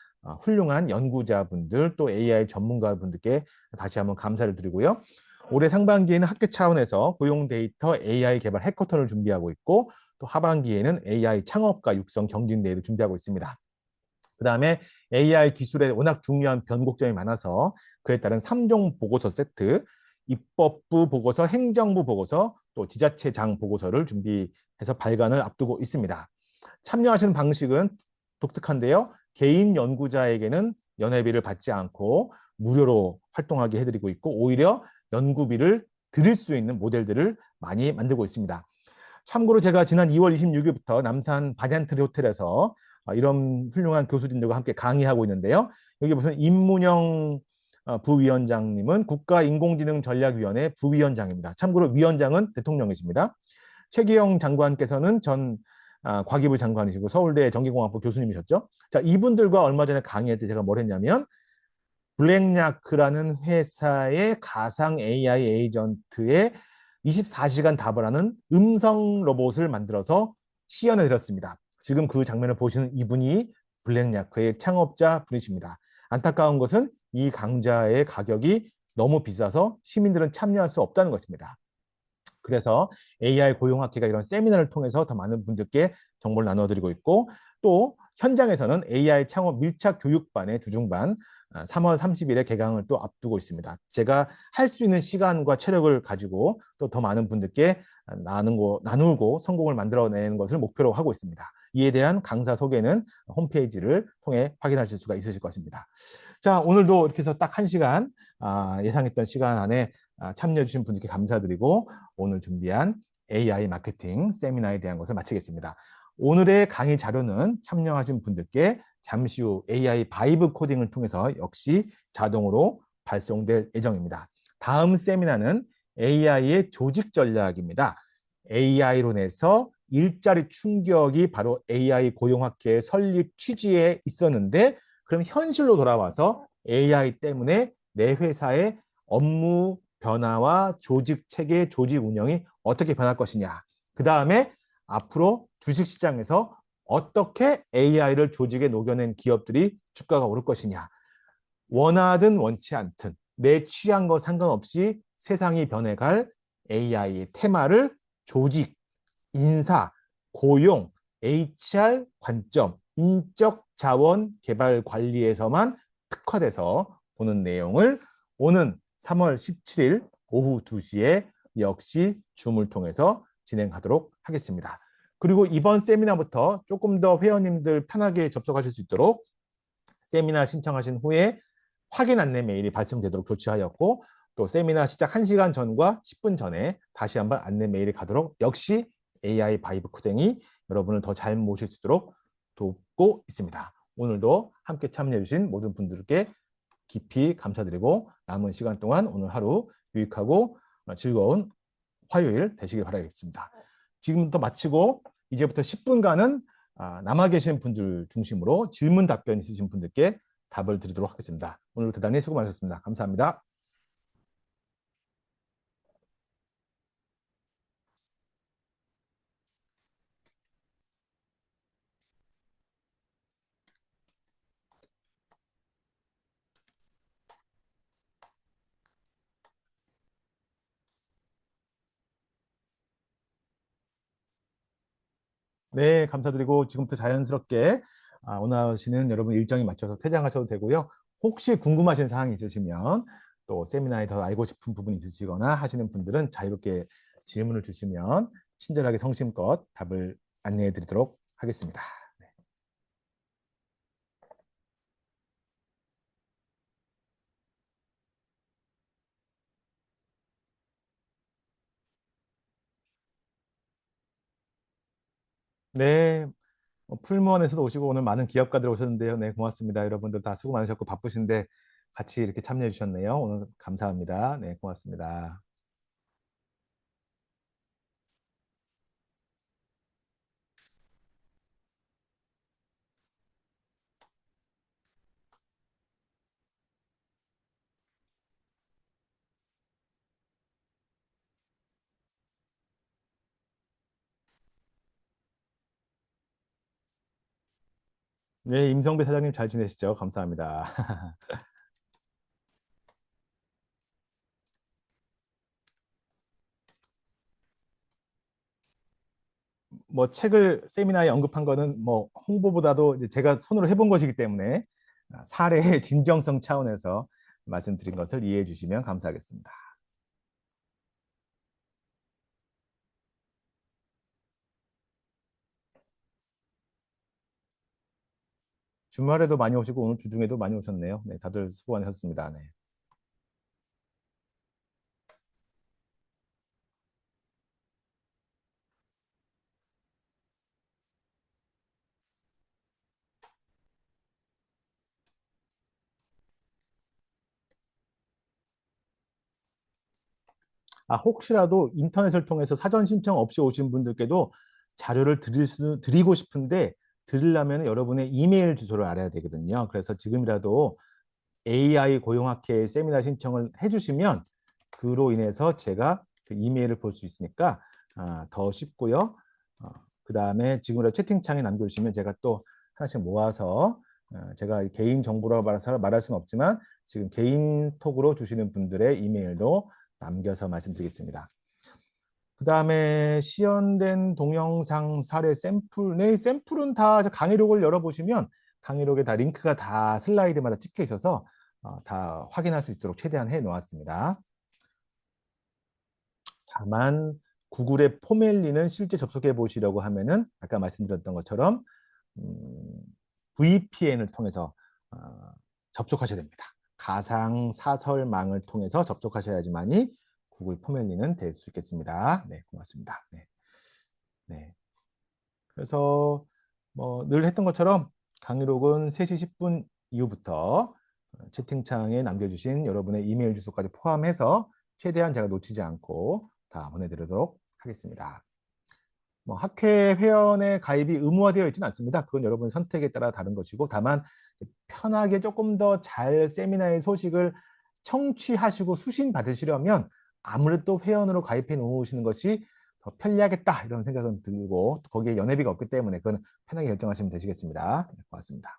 훌륭한 연구자분들 또 AI 전문가분들께 다시 한번 감사를 드리고요. 올해 상반기에는 학교 차원에서 고용 데이터 AI 개발 해커톤을 준비하고 있고, 또 하반기에는 AI 창업가 육성 경진대회도 준비하고 있습니다. 그 다음에 AI 기술에 워낙 중요한 변곡점이 많아서 그에 따른 3종 보고서 세트, 입법부 보고서, 행정부 보고서, 또 지자체장 보고서를 준비해서 발간을 앞두고 있습니다. 참여하시는 방식은 독특한데요. 개인 연구자에게는 연회비를 받지 않고 무료로 활동하게 해드리고 있고, 오히려 연구비를 드릴 수 있는 모델들을 많이 만들고 있습니다. 참고로 제가 지난 2월 26일부터 남산 바디안트리 호텔에서 이런 훌륭한 교수진들과 함께 강의하고 있는데요. 여기 무슨 임문영 부위원장님은 국가인공지능전략위원회 부위원장입니다. 참고로 위원장은 대통령이십니다. 최기영 장관께서는 전 과기부 장관이시고 서울대 전기공학부 교수님이셨죠. 자, 이분들과 얼마 전에 강의할 때 제가 뭘 했냐면 블랙야크라는 회사의 가상 AI 에이전트의 24시간 답을 하는 음성 로봇을 만들어서 시연해 드렸습니다. 지금 그 장면을 보시는 이분이 블랙야크의 창업자 분이십니다. 안타까운 것은 이 강좌의 가격이 너무 비싸서 시민들은 참여할 수 없다는 것입니다. 그래서 AI 고용학회가 이런 세미나를 통해서 더 많은 분들께 정보를 나눠드리고 있고, 또 현장에서는 AI 창업 밀착 교육반의 주중반 3월 30일에 개강을 또 앞두고 있습니다. 제가 할 수 있는 시간과 체력을 가지고 또 더 많은 분들께 나누고 성공을 만들어내는 것을 목표로 하고 있습니다. 이에 대한 강사 소개는 홈페이지를 통해 확인하실 수가 있으실 것입니다. 자, 오늘도 이렇게 해서 딱 1시간 예상했던 시간 안에 참여해 주신 분들께 감사드리고 오늘 준비한 AI 마케팅 세미나에 대한 것을 마치겠습니다. 오늘의 강의 자료는 참여하신 분들께 잠시 후 AI 바이브 코딩을 통해서 역시 자동으로 발송될 예정입니다. 다음 세미나는 AI의 조직 전략입니다. AI론에서 일자리 충격이 바로 AI 고용학회의 설립 취지에 있었는데 그럼 현실로 돌아와서 AI 때문에 내 회사의 업무 변화와 조직 체계, 조직 운영이 어떻게 변할 것이냐. 그 다음에 앞으로 주식시장에서 어떻게 AI를 조직에 녹여낸 기업들이 주가가 오를 것이냐. 원하든 원치 않든 내 취향과 상관없이 세상이 변해갈 AI의 테마를 조직, 인사, 고용, HR 관점, 인적 자원 개발 관리에서만 특화돼서 보는 내용을 오는 3월 17일 오후 2시에 역시 줌을 통해서 진행하도록 하겠습니다. 그리고 이번 세미나부터 조금 더 회원님들 편하게 접속하실 수 있도록 세미나 신청하신 후에 확인 안내 메일이 발송되도록 조치하였고 또 세미나 시작 1시간 전과 10분 전에 다시 한번 안내 메일이 가도록 역시 AI 바이브 쿠댕이 여러분을 더 잘 모실 수 있도록 돕고 있습니다. 오늘도 함께 참여해 주신 모든 분들께 깊이 감사드리고 남은 시간 동안 오늘 하루 유익하고 즐거운 화요일 되시길 바라겠습니다. 지금부터 마치고 이제부터 10분간은 남아 계신 분들 중심으로 질문 답변 있으신 분들께 답을 드리도록 하겠습니다. 오늘 대단히 수고 많으셨습니다. 감사합니다. 네, 감사드리고 지금부터 자연스럽게 원하시는 여러분 일정에 맞춰서 퇴장하셔도 되고요. 혹시 궁금하신 사항이 있으시면 또 세미나에 더 알고 싶은 부분이 있으시거나 하시는 분들은 자유롭게 질문을 주시면 친절하게 성심껏 답을 안내해 드리도록 하겠습니다. 네, 풀무원에서도 오시고 오늘 많은 기업가들 오셨는데요. 네, 고맙습니다. 여러분들 다 수고 많으셨고 바쁘신데 같이 이렇게 참여해 주셨네요. 오늘 감사합니다. 네, 고맙습니다. 네, 임성배 사장님 잘 지내시죠? 감사합니다. 뭐 책을 세미나에 언급한 거는 뭐 홍보보다도 이제 제가 손으로 해본 것이기 때문에 사례의 진정성 차원에서 말씀드린 것을 이해해 주시면 감사하겠습니다. 주말에도 많이 오시고 오늘 주중에도 많이 오셨네요. 네, 다들 수고 많으셨습니다. 네. 혹시라도 인터넷을 통해서 사전 신청 없이 오신 분들께도 자료를 드리고 싶은데 드리려면 여러분의 이메일 주소를 알아야 되거든요. 그래서 지금이라도 AI 고용학회 세미나 신청을 해주시면 그로 인해서 제가 그 이메일을 볼 수 있으니까 더 쉽고요. 그 다음에 지금이라도 채팅창에 남겨주시면 제가 또 하나씩 모아서 제가 개인 정보라고 말할 수는 없지만 지금 개인톡으로 주시는 분들의 이메일도 남겨서 말씀드리겠습니다. 그 다음에 시연된 동영상 사례 샘플, 네, 샘플은 다 강의록을 열어보시면 강의록에 다 링크가 다 슬라이드마다 찍혀 있어서 다 확인할 수 있도록 최대한 해 놓았습니다. 다만 구글의 포멜리는 실제 접속해 보시려고 하면은 아까 말씀드렸던 것처럼 음, VPN을 통해서 어, 접속하셔야 됩니다. 가상 사설망을 통해서 접속하셔야지만이 구글 포멜리는 될 수 있겠습니다. 네, 고맙습니다. 네. 네. 그래서 뭐 늘 했던 것처럼 강의록은 3시 10분 이후부터 채팅창에 남겨주신 여러분의 이메일 주소까지 포함해서 최대한 제가 놓치지 않고 다 보내드리도록 하겠습니다. 뭐 학회 회원의 가입이 의무화되어 있지는 않습니다. 그건 여러분 선택에 따라 다른 것이고, 다만 편하게 조금 더 잘 세미나의 소식을 청취하시고 수신 받으시려면 아무래도 회원으로 가입해 놓으시는 것이 더 편리하겠다 이런 생각은 들고, 거기에 연회비가 없기 때문에 그건 편하게 결정하시면 되시겠습니다. 네, 고맙습니다.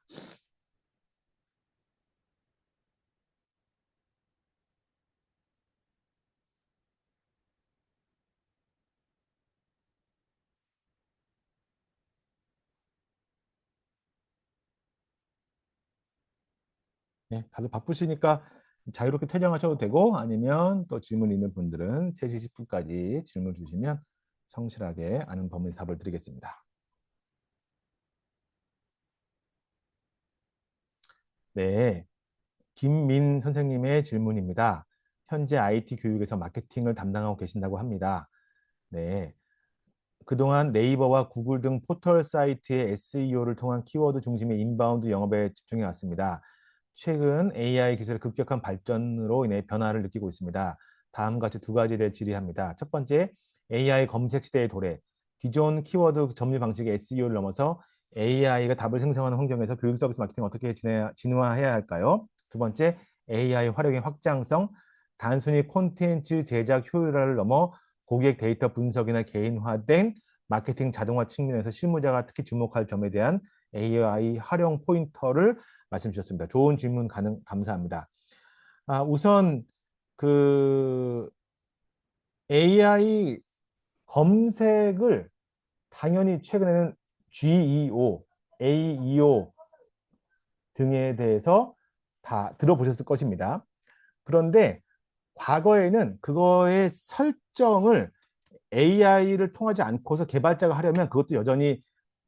네, 다들 바쁘시니까 자유롭게 퇴장하셔도 되고, 아니면 또 질문 있는 분들은 3시 10분까지 질문 주시면 성실하게 아는 범위 답을 드리겠습니다. 네, 김민 선생님의 질문입니다. 현재 IT 교육에서 마케팅을 담당하고 계신다고 합니다. 네, 그동안 네이버와 구글 등 포털 사이트의 SEO를 통한 키워드 중심의 인바운드 영업에 집중해 왔습니다. 최근 AI 기술의 급격한 발전으로 인해 변화를 느끼고 있습니다. 다음과 같이 2가지에 대해 질의합니다. 첫 번째, AI 검색 시대의 도래. 기존 키워드 점유 방식의 SEO를 넘어서 AI가 답을 생성하는 환경에서 교육 서비스 마케팅을 어떻게 진화해야 할까요? 두 번째, AI 활용의 확장성. 단순히 콘텐츠 제작 효율화를 넘어 고객 데이터 분석이나 개인화된 마케팅 자동화 측면에서 실무자가 특히 주목할 점에 대한 AI 활용 포인터를 말씀 주셨습니다. 좋은 질문 감사합니다. 우선 그 AI 검색을 당연히 최근에는 GEO, AEO 등에 대해서 다 들어보셨을 것입니다. 그런데 과거에는 그거의 설정을 AI를 통하지 않고서 개발자가 하려면 그것도 여전히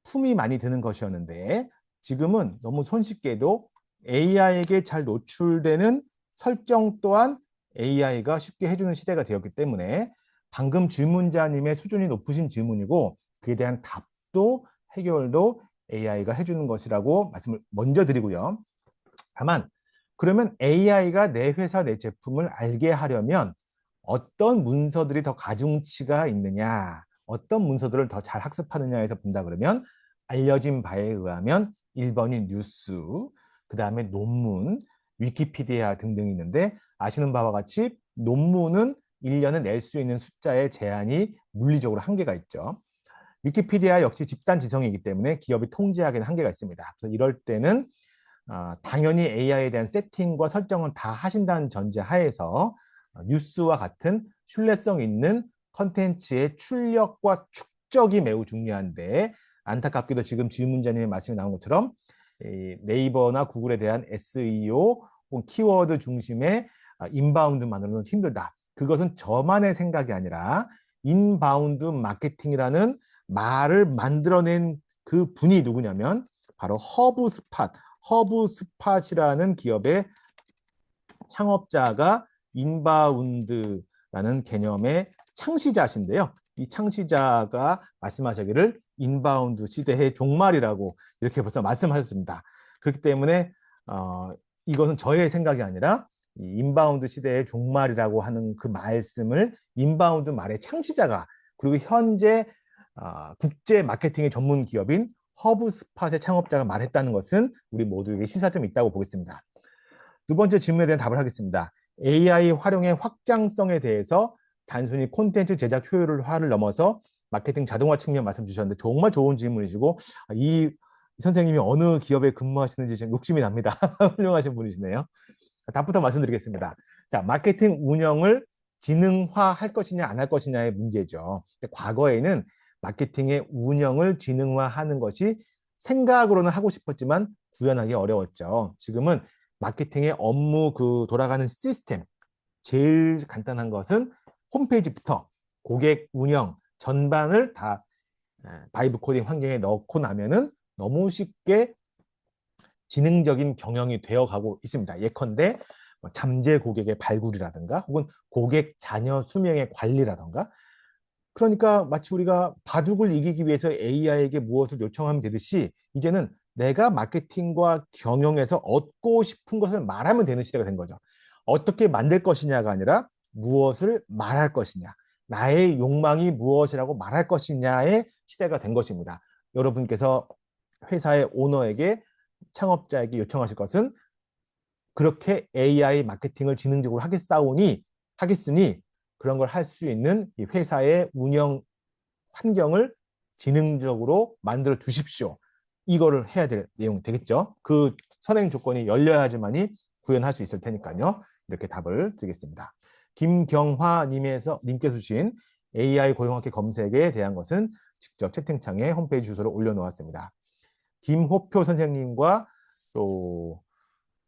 품이 많이 드는 것이었는데, 지금은 너무 손쉽게도 AI에게 잘 노출되는 설정 또한 AI가 쉽게 해주는 시대가 되었기 때문에 방금 질문자님의 수준이 높으신 질문이고, 그에 대한 답도 해결도 AI가 해주는 것이라고 말씀을 먼저 드리고요. 다만 그러면 AI가 내 회사 내 제품을 알게 하려면 어떤 문서들이 더 가중치가 있느냐, 어떤 문서들을 더 잘 학습하느냐에서 본다 그러면, 알려진 바에 의하면 1번이 뉴스, 그 다음에 논문, 위키피디아 등등이 있는데, 아시는 바와 같이 논문은 1년에 낼 수 있는 숫자의 제한이 물리적으로 한계가 있죠. 위키피디아 역시 집단 지성이기 때문에 기업이 통제하기는 한계가 있습니다. 그래서 이럴 때는 당연히 AI에 대한 세팅과 설정은 다 하신다는 전제 하에서 뉴스와 같은 신뢰성 있는 컨텐츠의 출력과 축적이 매우 중요한데, 안타깝게도 지금 질문자님의 말씀이 나온 것처럼 네이버나 구글에 대한 SEO 혹은 키워드 중심의 인바운드만으로는 힘들다. 그것은 저만의 생각이 아니라 인바운드 마케팅이라는 말을 만들어낸 그 분이 누구냐면 바로 허브스팟이라는 기업의 창업자가 인바운드라는 개념의 창시자신데요. 이 창시자가 말씀하시기를 인바운드 시대의 종말이라고 이렇게 벌써 말씀하셨습니다. 그렇기 때문에 이것은 저의 생각이 아니라 인바운드 시대의 종말이라고 하는 그 말씀을 인바운드 말의 창시자가, 그리고 현재 국제 마케팅의 전문 기업인 허브스팟의 창업자가 말했다는 것은 우리 모두에게 시사점이 있다고 보겠습니다. 두 번째 질문에 대한 답을 하겠습니다. AI 활용의 확장성에 대해서 단순히 콘텐츠 제작 효율화를 넘어서 마케팅 자동화 측면 말씀 주셨는데, 정말 좋은 질문이시고, 이 선생님이 어느 기업에 근무하시는지 지금 욕심이 납니다. 훌륭하신 분이시네요. 답부터 말씀드리겠습니다. 자, 마케팅 운영을 지능화할 것이냐 안 할 것이냐의 문제죠. 과거에는 마케팅의 운영을 지능화하는 것이 생각으로는 하고 싶었지만 구현하기 어려웠죠. 지금은 마케팅의 업무 돌아가는 시스템, 제일 간단한 것은 홈페이지부터 고객 운영 전반을 다 바이브 코딩 환경에 넣고 나면은 너무 쉽게 지능적인 경영이 되어가고 있습니다. 예컨대 잠재 고객의 발굴이라든가 혹은 고객 자녀 수명의 관리라든가, 그러니까 마치 우리가 바둑을 이기기 위해서 AI에게 무엇을 요청하면 되듯이 이제는 내가 마케팅과 경영에서 얻고 싶은 것을 말하면 되는 시대가 된 거죠. 어떻게 만들 것이냐가 아니라 무엇을 말할 것이냐, 나의 욕망이 무엇이라고 말할 것이냐의 시대가 된 것입니다. 여러분께서 회사의 오너에게 창업자에게 요청하실 것은 그렇게 AI 마케팅을 지능적으로 하겠으니 그런 걸 할 수 있는 이 회사의 운영 환경을 지능적으로 만들어 주십시오. 이거를 해야 될 내용 되겠죠. 그 선행 조건이 열려야지만이 구현할 수 있을 테니까요. 이렇게 답을 드리겠습니다. 김경화 님께서 주신 AI 고용학회 검색에 대한 것은 직접 채팅창에 홈페이지 주소를 올려놓았습니다. 김호표 선생님과 또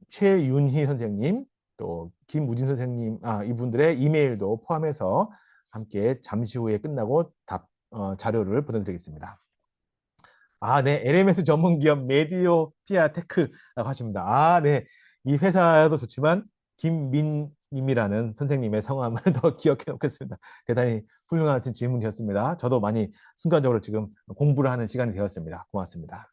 최윤희 선생님, 또 김무진 선생님, 이분들의 이메일도 포함해서 함께 잠시 후에 끝나고 자료를 보내드리겠습니다. 네, LMS 전문 기업 메디오피아 테크라고 하십니다. 네, 이 회사도 좋지만 김민님이라는 선생님의 성함을 더 기억해 놓겠습니다. 대단히 훌륭하신 질문이었습니다. 저도 많이 순간적으로 지금 공부를 하는 시간이 되었습니다. 고맙습니다.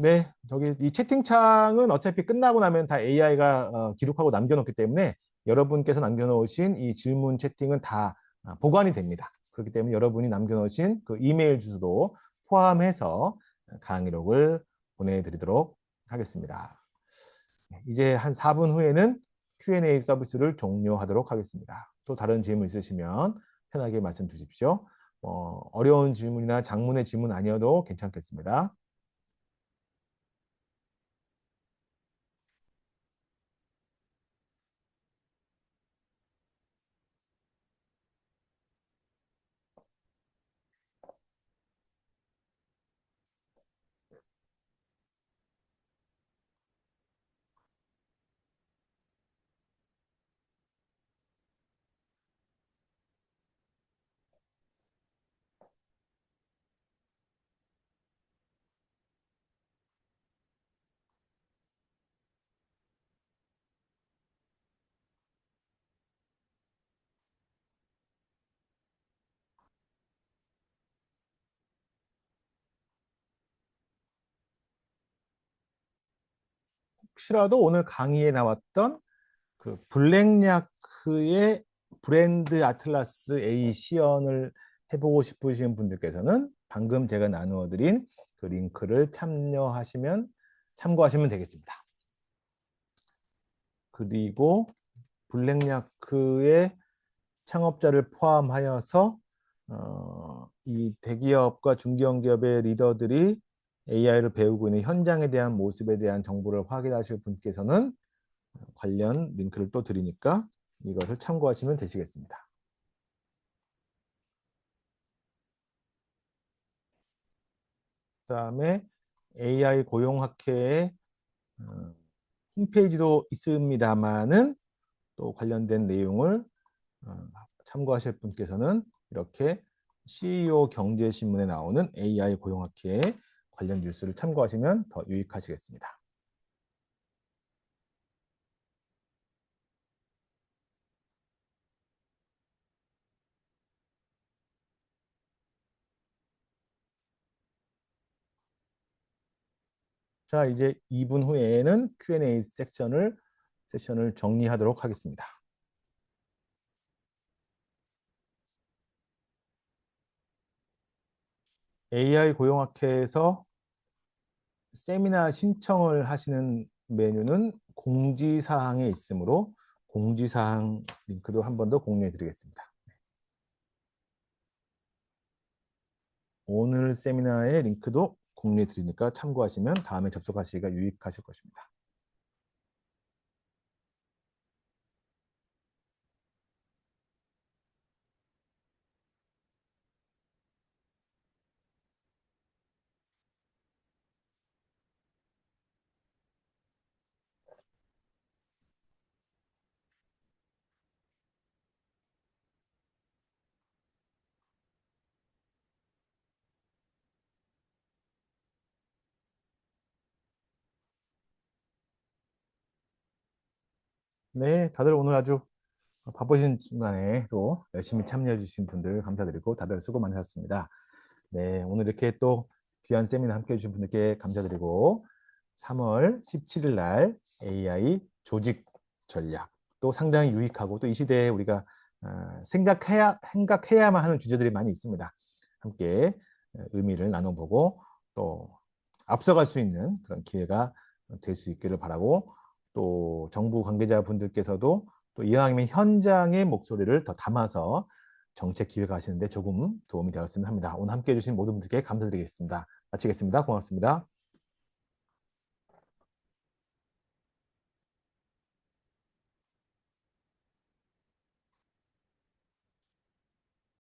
네, 저기 이 채팅창은 어차피 끝나고 나면 다 AI가 기록하고 남겨놓기 때문에 여러분께서 남겨놓으신 이 질문 채팅은 다 보관이 됩니다. 그렇기 때문에 여러분이 남겨놓으신 그 이메일 주소도 포함해서 강의록을 보내드리도록 하겠습니다. 이제 한 4분 후에는 Q&A 서비스를 종료하도록 하겠습니다. 또 다른 질문 있으시면 편하게 말씀 주십시오. 어려운 질문이나 장문의 질문 아니어도 괜찮겠습니다. 혹시라도 오늘 강의에 나왔던 그 블랙야크의 브랜드 아틀라스 A 시연을 해보고 싶으신 분들께서는 방금 제가 나누어드린 그 링크를 참고하시면 되겠습니다. 그리고 블랙야크의 창업자를 포함하여서 이 대기업과 중견기업의 리더들이 AI를 배우고 있는 현장에 대한 모습에 대한 정보를 확인하실 분께서는 관련 링크를 또 드리니까 이것을 참고하시면 되시겠습니다. 그다음에 AI 고용학회의 어, 홈페이지도 있습니다만은 또 관련된 내용을 참고하실 분께서는 이렇게 CEO 경제신문에 나오는 AI 고용학회 관련 뉴스를 참고하시면 더 유익하시겠습니다. 자, 이제 2분 후에는 Q&A 세션을 정리하도록 하겠습니다. AI 고용학회에서 세미나 신청을 하시는 메뉴는 공지사항에 있으므로 공지사항 링크도 한 번 더 공유해 드리겠습니다. 오늘 세미나의 링크도 공유해 드리니까 참고하시면 다음에 접속하시기가 유익하실 것입니다. 네, 다들 오늘 아주 바쁘신 중간에도 열심히 참여해 주신 분들 감사드리고 다들 수고 많으셨습니다. 네, 오늘 이렇게 또 귀한 세미나 함께 해주신 분들께 감사드리고 3월 17일 날 AI 조직 전략 또 상당히 유익하고 또 이 시대에 우리가 생각해야만 하는 주제들이 많이 있습니다. 함께 의미를 나눠보고 또 앞서갈 수 있는 그런 기회가 될 수 있기를 바라고 또 정부 관계자분들께서도 또 이왕이면 현장의 목소리를 더 담아서 정책 기획 하시는데 조금 도움이 되었으면 합니다. 오늘 함께 해주신 모든 분들께 감사드리겠습니다. 마치겠습니다. 고맙습니다.